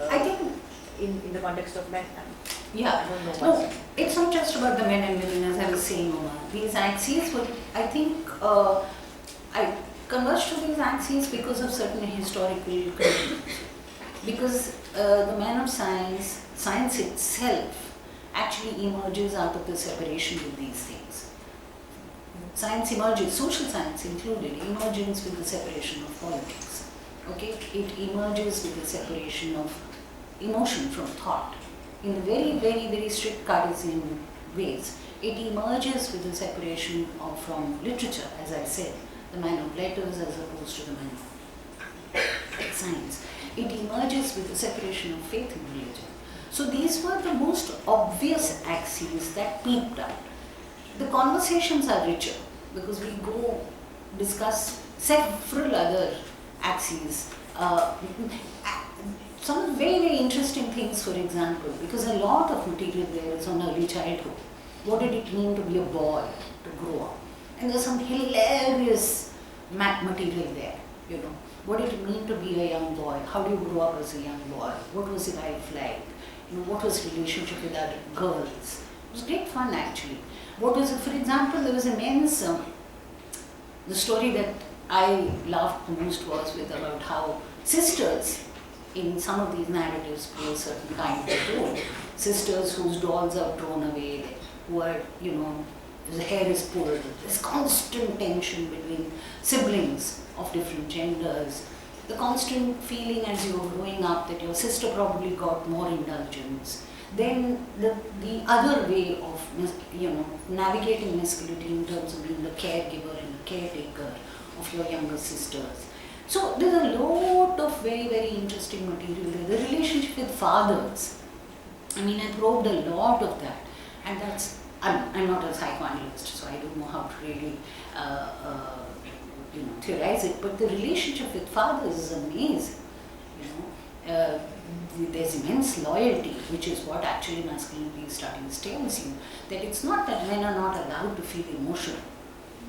I think in the context of men? yeah. I don't know No, what's it's not just about the men and women, as I was saying, Uma. These axes would, I think, I converged to these axes because of certain historical conditions. Because the man of science, science itself, actually emerges out of the separation with these things. Science emerges, social science included, emerges with the separation of politics. Okay, it emerges with the separation of emotion from thought. In the very, very, very strict Cartesian ways, it emerges with the separation from literature, as I said, the man of letters as opposed to the man of science. It emerges with the separation of faith and religion. So these were the most obvious axes that peeped out. The conversations are richer because we go discuss several other axes. Some very, very interesting things, for example, because a lot of material there is on early childhood. What did it mean to be a boy, to grow up? And there's some hilarious material there, you know. What did it mean to be a young boy? How do you grow up as a young boy? What was life like? You know, what was relationship with other girls? It was great fun, actually. What was it, for example, there was immense, the story that I laughed the most was with about how sisters in some of these narratives play a certain kind of role. Sisters whose dolls are thrown away, who are, you know, the hair is pulled. There's constant tension between siblings of different genders. The constant feeling as you're growing up that your sister probably got more indulgence. Then the other way of, you know, navigating masculinity in terms of being the caregiver and the caretaker of your younger sisters. So there's a lot of very, very interesting material there. The relationship with fathers. I mean, I probed a lot of that, and that's, I'm not a psychoanalyst, so I don't know how to really, you know, theorize it, but the relationship with fathers is amazing, you know. There's immense loyalty, which is what actually masculinity studies tells you, that it's not that men are not allowed to feel emotion,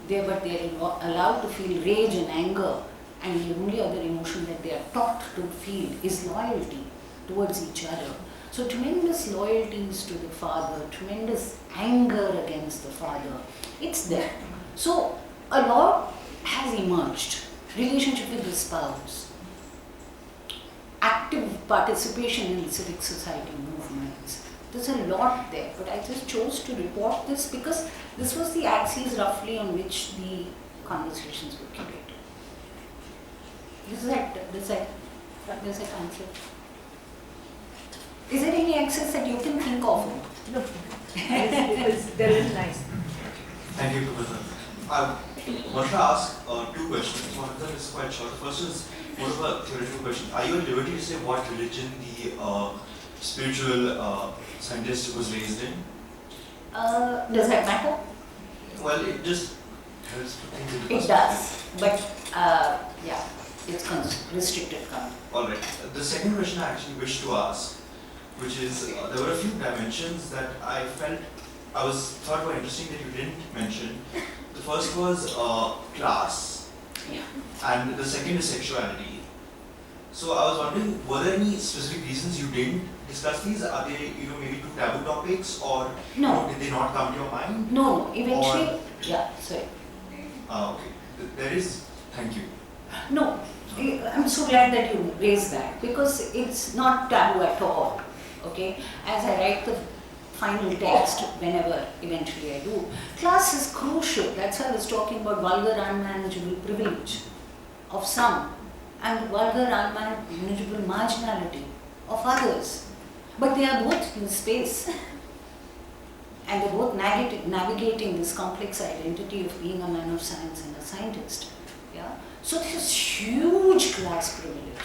but they're allowed to feel rage and anger, and the only other emotion that they are taught to feel is loyalty towards each other. So tremendous loyalties to the father, tremendous anger against the father, it's there. So a lot has emerged. Relationship with the spouse, active participation in civic society movements. There's a lot there, but I just chose to report this because this was the axis roughly on which the conversations were curated. Does that answer? Is there any axis that you can think of? No, there is nice. Thank you, Professor. I want to ask two questions. One of them is quite short. First is more of a theoretical question. Are you at liberty to say what religion the spiritual scientist was raised in? Does that matter? Well, it just helps put things into It does, but yeah, it's restricted. All right. The second question I actually wish to ask, which is there were a few dimensions that I thought were interesting that you didn't mention. The first was class, Yeah. and the second is sexuality. So I was wondering, were there any specific reasons you didn't discuss these? Are they, you know, maybe two taboo topics, or No. did they not come to your mind? No, eventually, Or- yeah, sorry. Okay. There is. Thank you. No, I'm so glad that you raised that because it's not taboo at all. Okay, as I write the final text, whenever eventually I do, class is crucial. That's why I was talking about vulgar, unmanageable privilege of some and vulgar, unmanageable marginality of others. But they are both in space and they're both navigating this complex identity of being a man of science and a scientist. Yeah? So there's huge class privilege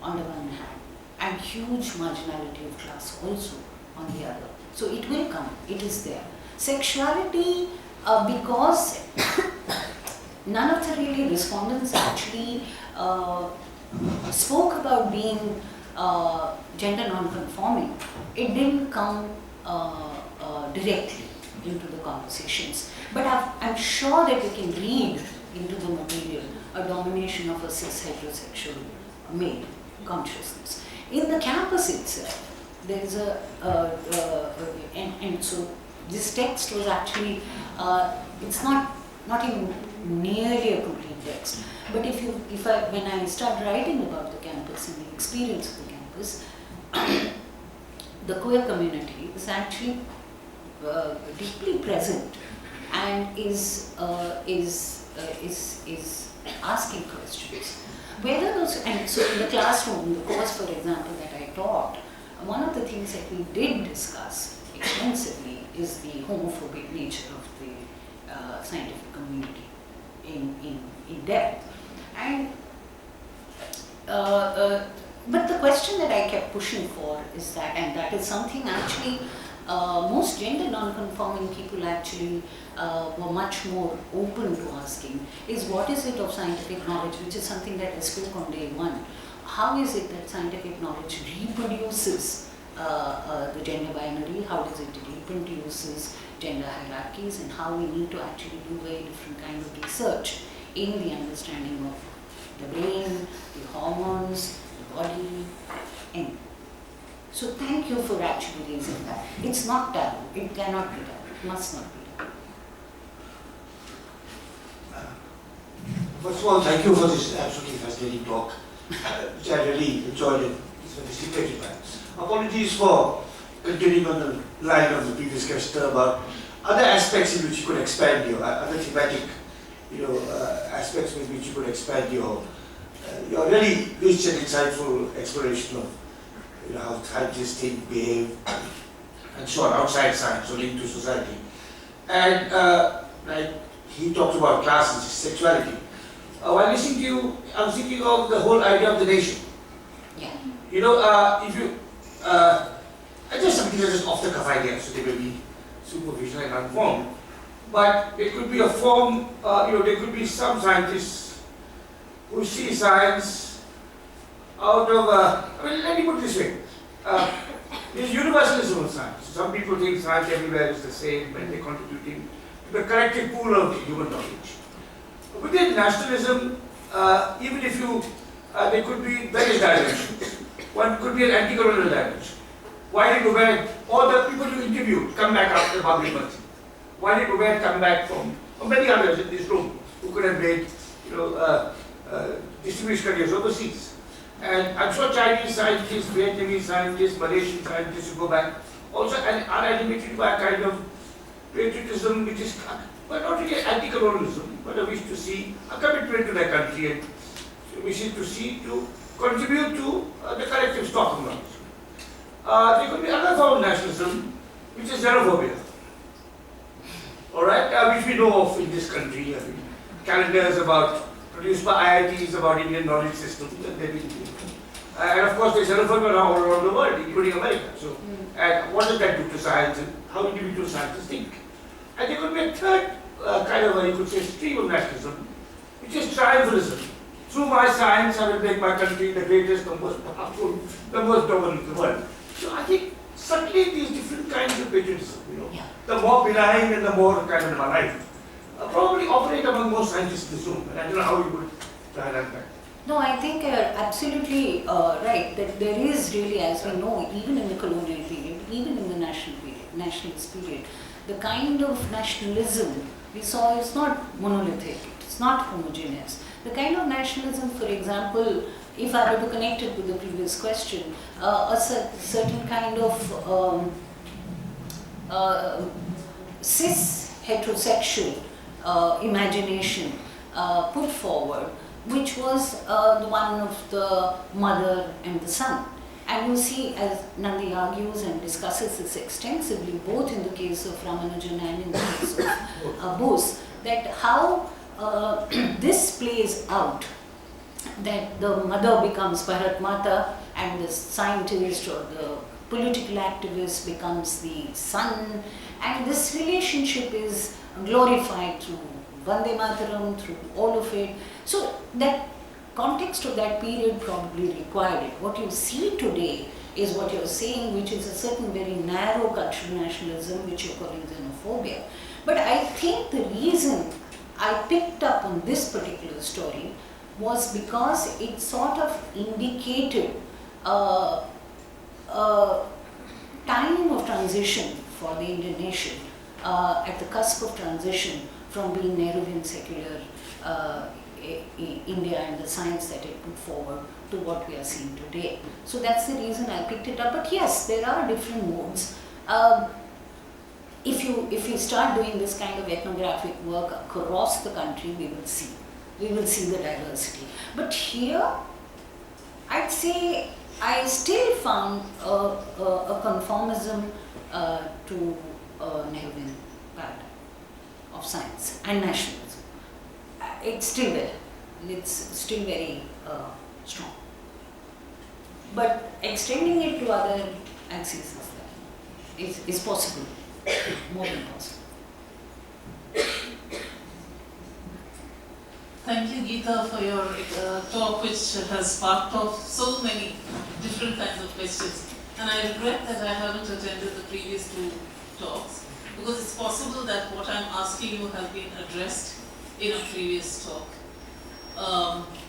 on the one hand and huge marginality of class also on the other. So it will come, it is there. Sexuality, because none of the really respondents actually spoke about being gender non-conforming, it didn't come directly into the conversations. But I'm sure that we can read into the material a domination of a cis heterosexual male consciousness. In the campus itself, there is and so this text was actually, it's not even nearly a complete text. But when I start writing about the campus and the experience of the campus, the queer community is actually deeply present and is asking questions. Whether those, and so in the classroom, the course, for example, that I taught, one of the things that we did discuss extensively is the homophobic nature of the scientific community in depth. And but the question that I kept pushing for is that, and that is something actually most gender non-conforming people actually were much more open to asking, is what is it of scientific knowledge, which is something that I spoke on day one. How is it that scientific knowledge reproduces the gender binary? How does it reproduces gender hierarchies, and how we need to actually do very different kind of research in the understanding of the brain, the hormones, the body, and so thank you for actually raising that. It's not taboo. It cannot be taboo. It must not be taboo. First of all, thank you for this absolutely fascinating talk, which I really enjoyed it. It's very stimulating. Apologies for continuing on the line of the previous question about other aspects in which you could expand your, other thematic, aspects in which you could expand your really rich and insightful exploration of how scientists think, behave, and so on, outside science or linked to society. And like he talked about class and sexuality. While listening to you, I'm thinking of the whole idea of the nation. Yeah. If you, I just something that's just off the cuff idea, so they may be superficial and unformed. But it could be a form, there could be some scientists who see science out of, let me put it this way. There's universalism of science. Some people think science everywhere is the same and they're contributing to the collective pool of human knowledge. Within nationalism, even if you, there could be various dimensions. One could be an anti-colonial dimension. Why did Obaid, or the people you interviewed, come back after Babri Masjid? Why did Obaid come back from, or many others in this room, who could have made, distinguished careers overseas? And I'm sure Chinese scientists, Vietnamese scientists, Malaysian scientists who go back also are animated by a kind of patriotism which is, but not really anti-colonialism, but a wish to see a commitment to their country and wishes to see to contribute to the collective stock of knowledge. There could be another form of nationalism, which is xenophobia. Alright, which we know of in this country. Calendars produced by IITs about Indian knowledge systems that they've been doing. And of course, there's xenophobia all around the world, including America. So, and what does that do to science and how individual scientists think? And there could be a third kind of, you could say, stream of nationalism, which is triumphalism. Through my science, I will make my country the greatest, the most powerful, the most dominant in the world. So I think certainly these different kinds of patriotism, the more benign and the more kind of malign, probably operate among most scientists in this room. And I don't know how you would try that back. No, I think you're absolutely right, that there is really, as we know, even in the colonial period, even in the nationalist period, the kind of nationalism we saw is not monolithic, it's not homogeneous. The kind of nationalism, for example, if I were to connect it with the previous question, a certain kind of cis heterosexual imagination put forward, which was the one of the mother and the son. And you see, as Nandi argues and discusses this extensively, both in the case of Ramanujan and in the case of Bose, that how this plays out, that the mother becomes Bharat Mata and the scientist or the political activist becomes the son, and this relationship is glorified through Vande Mataram, through all of it. So that context of that period probably required it. What you see today is what you're saying, which is a certain very narrow cultural nationalism, which you're calling xenophobia. But I think the reason I picked up on this particular story was because it sort of indicated a time of transition for the Indian nation, at the cusp of transition from being Nehruvian secular India and the science that it put forward to what we are seeing today. So that's the reason I picked it up. But yes, there are different modes. If you start doing this kind of ethnographic work across the country, we will see the diversity. But here, I'd say I still found a conformism to Nehruvian paradigm of science and nationalism. It's still there. It's still very strong. but extending it to other axes is possible, more than possible. Thank you, Gita, for your talk, which has sparked off so many different kinds of questions. And I regret that I haven't attended the previous two talks, because it's possible that what I'm asking you has been addressed in a previous talk.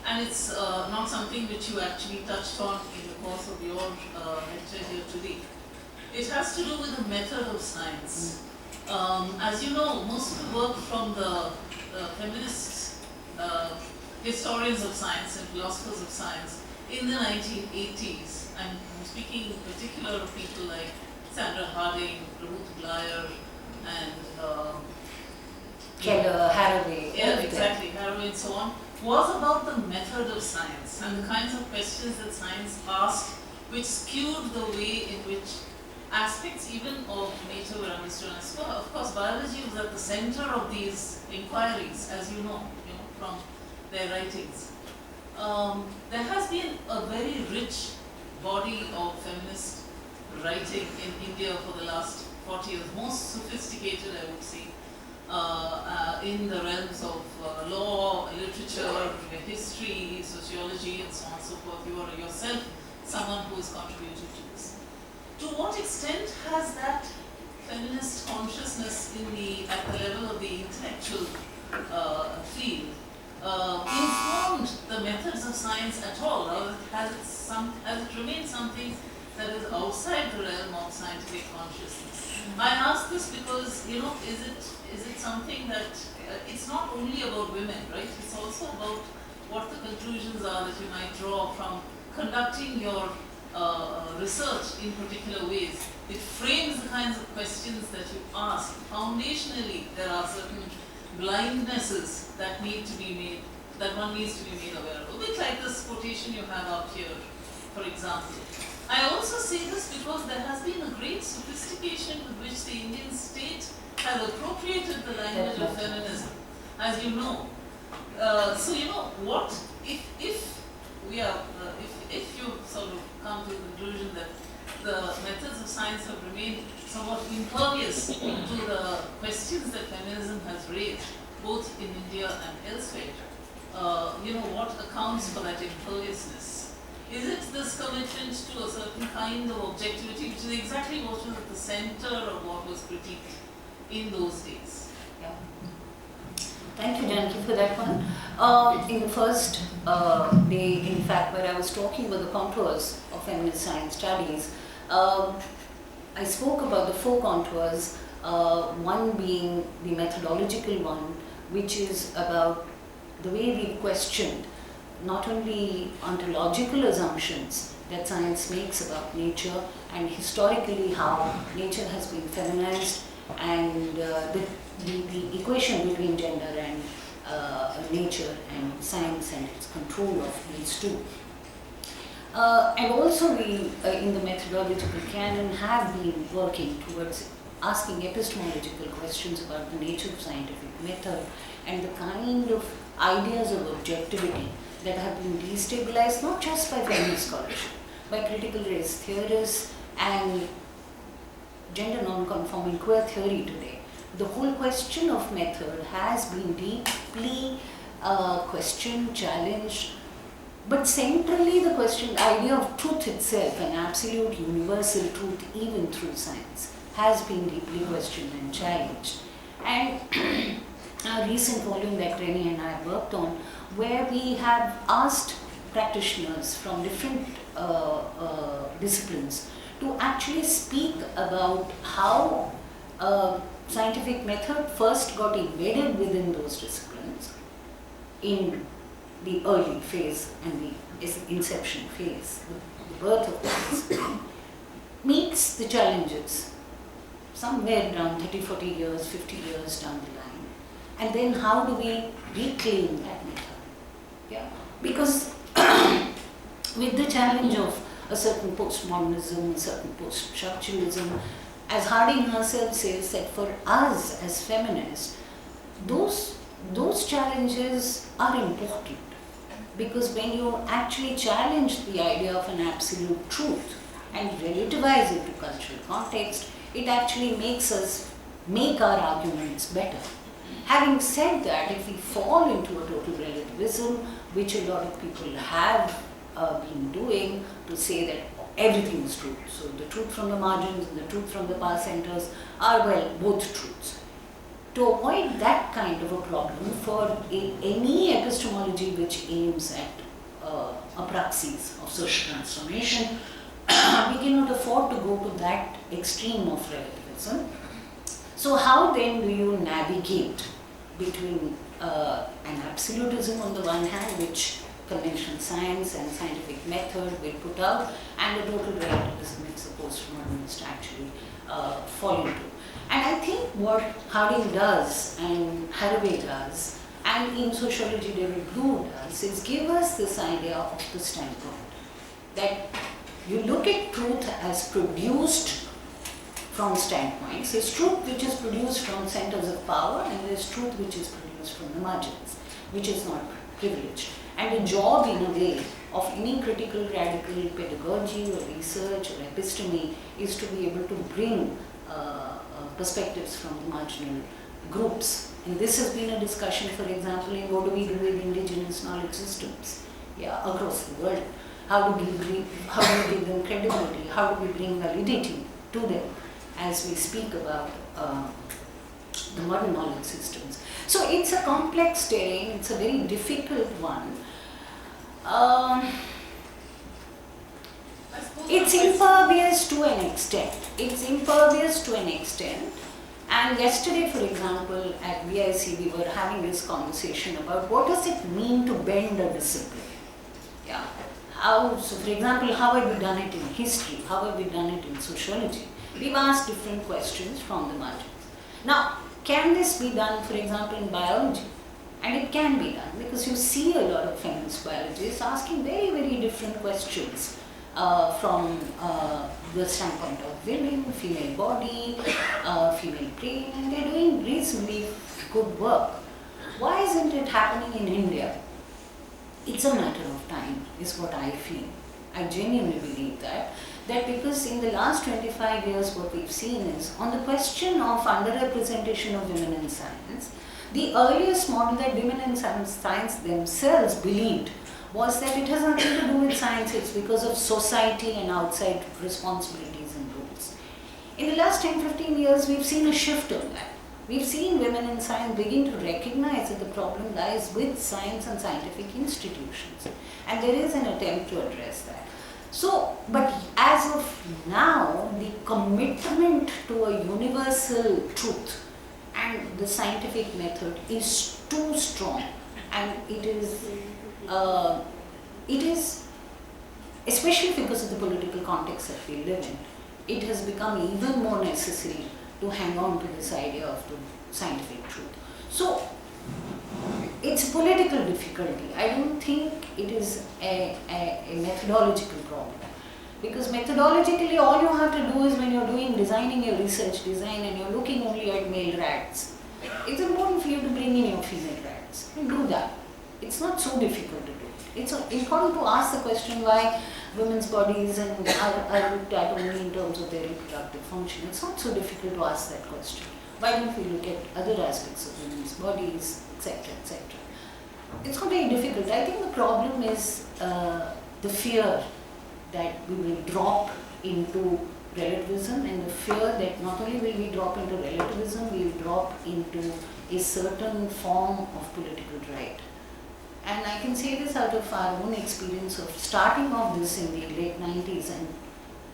And it's not something which you actually touched on in the course of your lecture here today. It has to do with the method of science. As you know, most of the work from the feminist historians of science and philosophers of science in the 1980s, and I'm speaking in particular of people like Sandra Harding, Ruth Blyer, and Keller, Haraway. Yeah, exactly, Haraway and so on, was about the method of science and the kinds of questions that science asked, which skewed the way in which aspects even of nature were understood. And of course, biology was at the center of these inquiries, as you know from their writings. There has been a very rich body of feminist writing in India for the last 40 years, most sophisticated, I would say, in the realms of law, literature, history, sociology, and so on and so forth. You are yourself someone who has contributed to this. To what extent has that feminist consciousness at the level of the intellectual field informed the methods of science at all, or has it remained something that is outside the realm of scientific consciousness? I ask this because, is it something that it's not only about women, right? It's also about what the conclusions are that you might draw from conducting your research in particular ways. It frames the kinds of questions that you ask. Foundationally, there are certain blindnesses that need to be made, that one needs to be made aware of. A bit like this quotation you have up here, for example. I also say this because there has been a great sophistication with which the Indian state has appropriated the language of feminism, as you know. So what if we are, if you sort of come to the conclusion that the methods of science have remained somewhat impervious to the questions that feminism has raised, both in India and elsewhere, what accounts for that imperviousness? Is it this commitment to a certain kind of objectivity, which is exactly what was at the center of what was critiqued in those days? Yeah. Thank you, Janaki, for that one. In the first day, in fact, where I was talking about the contours of feminist science studies, I spoke about the four contours, one being the methodological one, which is about the way we've questioned not only ontological assumptions that science makes about nature and historically how nature has been feminized and the equation between gender and nature and science and its control of these two. And also we, in the methodological canon, have been working towards asking epistemological questions about the nature of scientific method and the kind of ideas of objectivity that have been destabilized not just by feminist scholarship, by critical race theorists and gender non-conforming queer theory today. The whole question of method has been deeply questioned, challenged, but centrally the idea of truth itself, an absolute universal truth even through science, has been deeply questioned and challenged. And a recent volume that Rennie and I worked on, where we have asked practitioners from different disciplines to actually speak about how scientific method first got embedded within those disciplines in the early phase and the inception phase, the birth of the discipline, meets the challenges somewhere around 30, 40 years, 50 years down the line. And then how do we reclaim that method? Yeah, because with the challenge of a certain postmodernism, a certain post-structuralism, as Harding herself says that for us as feminists, those challenges are important. because when you actually challenge the idea of an absolute truth and relativize it to cultural context, it actually makes us make our arguments better. Having said that, if we fall into a total relativism, which a lot of people have been doing, to say that everything is truth, so the truth from the margins and the truth from the power centers are, well, both truths. To avoid that kind of a problem, for any epistemology which aims at a praxis of social transformation, we cannot afford to go to that extreme of relativism. So how then do you navigate between an absolutism on the one hand, which conventional science and scientific method will put out, and the total relativism which the postmodernists actually fall into? And I think what Harding does, and Haraway does, and in sociology David Bloom does, is give us this idea of the standpoint. That you look at truth as produced from standpoints. There's truth which is produced from centers of power, and there's truth which is produced from the margins, which is not privileged. And the job, in a way, of any critical radical pedagogy or research or episteme is to be able to bring perspectives from the marginal groups. And this has been a discussion, for example, in what do we do with indigenous knowledge systems across the world. How do we give them credibility? How do we bring validity to them as we speak about the modern knowledge systems? So it's a complex terrain, it's a very difficult one. It's impervious to an extent. And yesterday, for example, at VIC, we were having this conversation about what does it mean to bend a discipline? Yeah. So for example, how have we done it in history? How have we done it in sociology? We've asked different questions from the margins. Now, can this be done, for example, in biology? And it can be done because you see a lot of feminist biologists asking very, very different questions from the standpoint of women, female body, female brain, and they're doing reasonably good work. Why isn't it happening in India? It's a matter of time, is what I feel. I genuinely believe that because in the last 25 years what we've seen is, on the question of underrepresentation of women in science, the earliest model that women in science themselves believed was that it has nothing to do with science, it's because of society and outside responsibilities and rules. In the last 10-15 years, we've seen a shift on that. We've seen women in science begin to recognize that the problem lies with science and scientific institutions. And there is an attempt to address that. So, but as of now, the commitment to a universal truth and the scientific method is too strong, and it is, especially because of the political context that we live in, it has become even more necessary to hang on to this idea of the scientific truth. So, it's a political difficulty. I don't think it is a methodological problem. Because methodologically, all you have to do is when you're designing your research design and you're looking only at male rats, it's important for you to bring in your female rats and do that. It's not so difficult to do. It's important to ask the question why women's bodies are looked at only in terms of their reproductive function. It's not so difficult to ask that question. Why don't we look at other aspects of women's bodies, etc., etc. It's not very difficult. I think the problem is the fear that we will drop into relativism, and the fear that not only will we drop into relativism, we will drop into a certain form of political right. And I can say this out of our own experience of starting off this in the late 90s and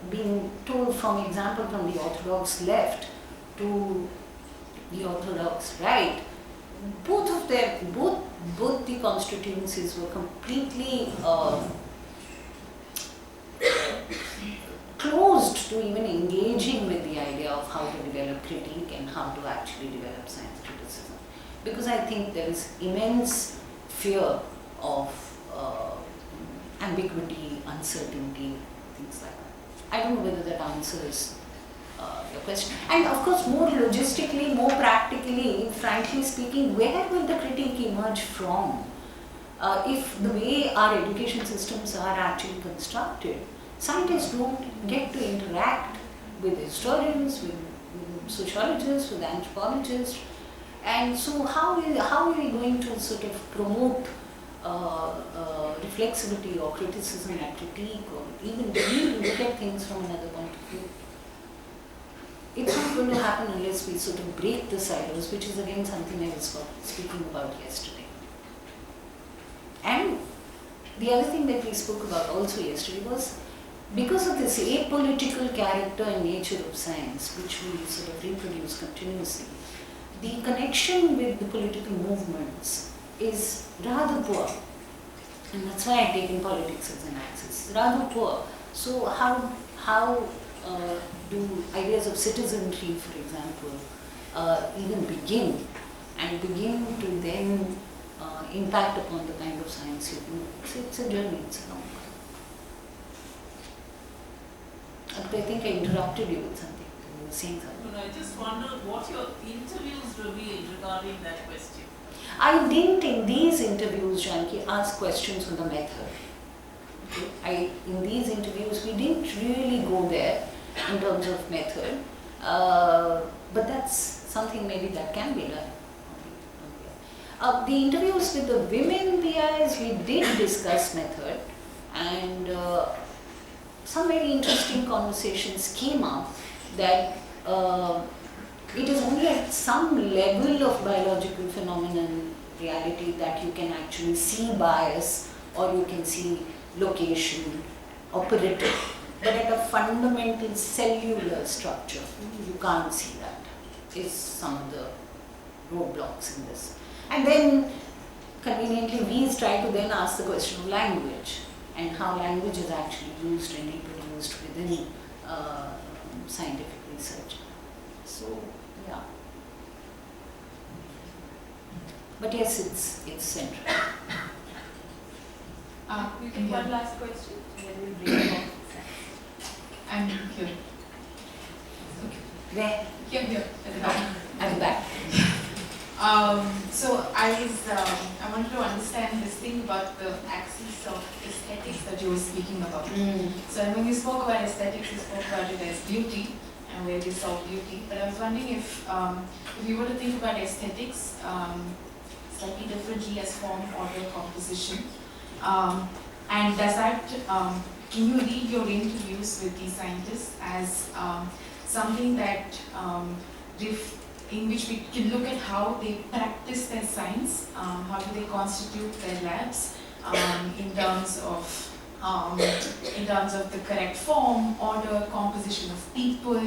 being told, from example, from the orthodox left to the orthodox right, both of them, both the constituencies were completely closed to even engaging with the idea of how to develop critique and how to actually develop science criticism. Because I think there is immense fear of ambiguity, uncertainty, things like that. I don't know whether that answers your question. And of course, more logistically, more practically, frankly speaking, where will the critique emerge from? if the way our education systems are actually constructed, scientists don't get to interact with historians, with sociologists, with anthropologists, and so how are we going to sort of promote reflexivity or criticism or critique, or even really look at things from another point of view? It's not going to happen unless we sort of break the silos, which is again something I was speaking about yesterday. And the other thing that we spoke about also yesterday was, because of this apolitical character and nature of science, which we sort of reproduce continuously, the connection with the political movements is rather poor. And that's why I've taken politics as an axis, rather poor. So how do ideas of citizenry, for example, even begin to then impact upon the kind of science you do? It's a journey, it's a long one. I think I interrupted you with something. You were saying something. No, I just wondered what your interviews revealed regarding that question. I didn't in these interviews, Janki, ask questions on the method. Okay? In these interviews, we didn't really go there in terms of method, but that's something maybe that can be done. The interviews with the women PIs, we did discuss method, and some very interesting conversations came up that it is only at some level of biological phenomenon reality that you can actually see bias, or you can see location operative. But at a fundamental cellular structure, you can't see that. Is some of the roadblocks in this. And then conveniently we try to then ask the question of language and how language is actually used and reproduced within scientific research. So, yeah. But yes, it's central. We take one last question and then we'll bring it on. I'm here. Where? Here, at the back. At the back. So I wanted to understand this thing about the axis of aesthetics that you were speaking about. So when you spoke about aesthetics, you spoke about it as beauty and where you saw beauty. But I was wondering if you were to think about aesthetics slightly differently as form, order, composition, and does that, can you read your interviews with these scientists as something that in which we can look at how they practice their science, how do they constitute their labs in terms of the correct form, order, composition of people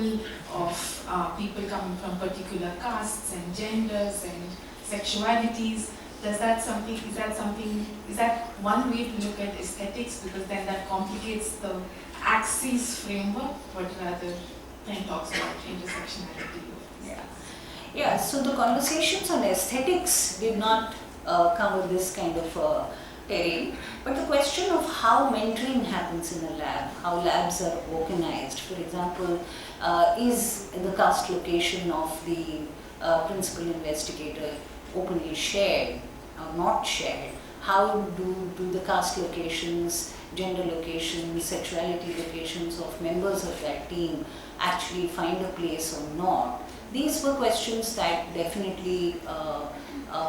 coming from particular castes and genders and sexualities. Is that one way to look at aesthetics, because then that complicates the axis framework, but rather then talks about intersectionality? Yeah, so the conversations on aesthetics did not cover this kind of terrain, but the question of how mentoring happens in a lab, how labs are organized, for example, is the caste location of the principal investigator openly shared or not shared? How do the caste locations, gender locations, sexuality locations of members of that team actually find a place or not? These were questions that definitely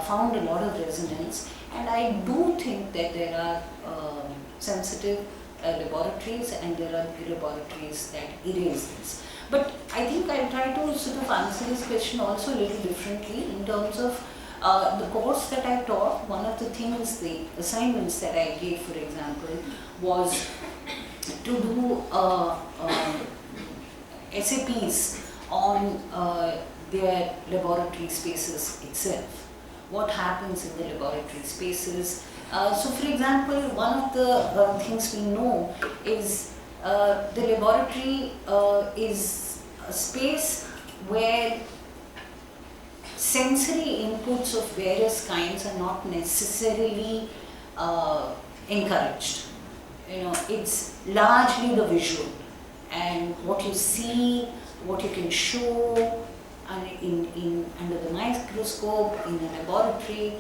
found a lot of resonance, and I do think that there are sensitive laboratories and there are laboratories that erase this. But I think I'll try to sort of answer this question also a little differently in terms of the course that I taught. One of the things, the assignments that I gave, for example, was to do SAPs on their laboratory spaces itself. What happens in the laboratory spaces? So for example, one of the things we know is the laboratory is a space where sensory inputs of various kinds are not necessarily encouraged. You know, it's largely the visual and what you see, what you can show under the microscope in a laboratory.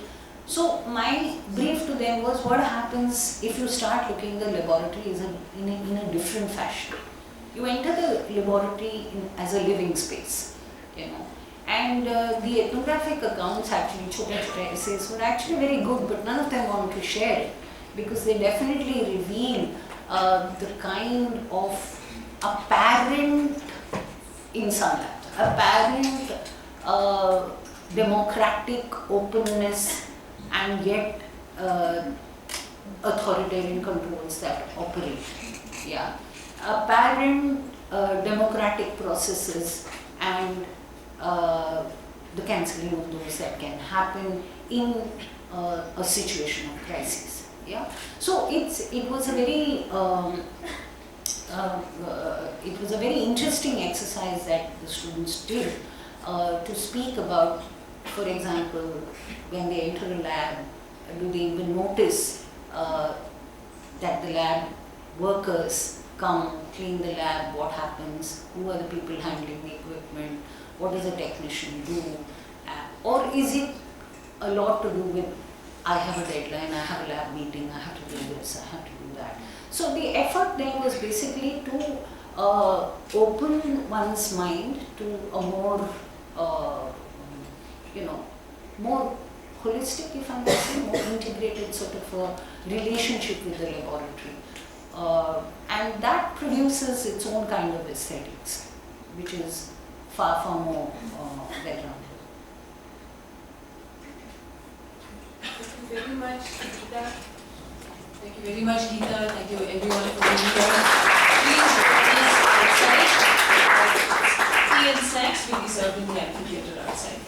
So my brief to them was, what happens if you start looking at the laboratory in a different fashion? You enter the laboratory as a living space, you know. And the ethnographic accounts actually, chote essays, were actually very good, but none of them wanted to share it because they definitely reveal the kind of apparent insanat, apparent democratic openness, and yet authoritarian controls that operate. Yeah, apparent democratic processes and the cancelling of those that can happen in a situation of crisis. Yeah, so it was a very interesting exercise that the students did to speak about. For example, when they enter a lab, do they even notice that the lab workers come, clean the lab, what happens, who are the people handling the equipment, what does a technician do, or is it a lot to do with, I have a deadline, I have a lab meeting, I have to do this, I have to do that. So the effort there was basically to open one's mind to a more, more holistic, if I may say, more integrated sort of a relationship with the laboratory. And that produces its own kind of aesthetics, which is far, far more well-rounded. Thank you very much, Gita. Thank you very much, Gita. Thank you everyone for being here. Please join us outside. Tea and snacks will be served in the amphitheater outside.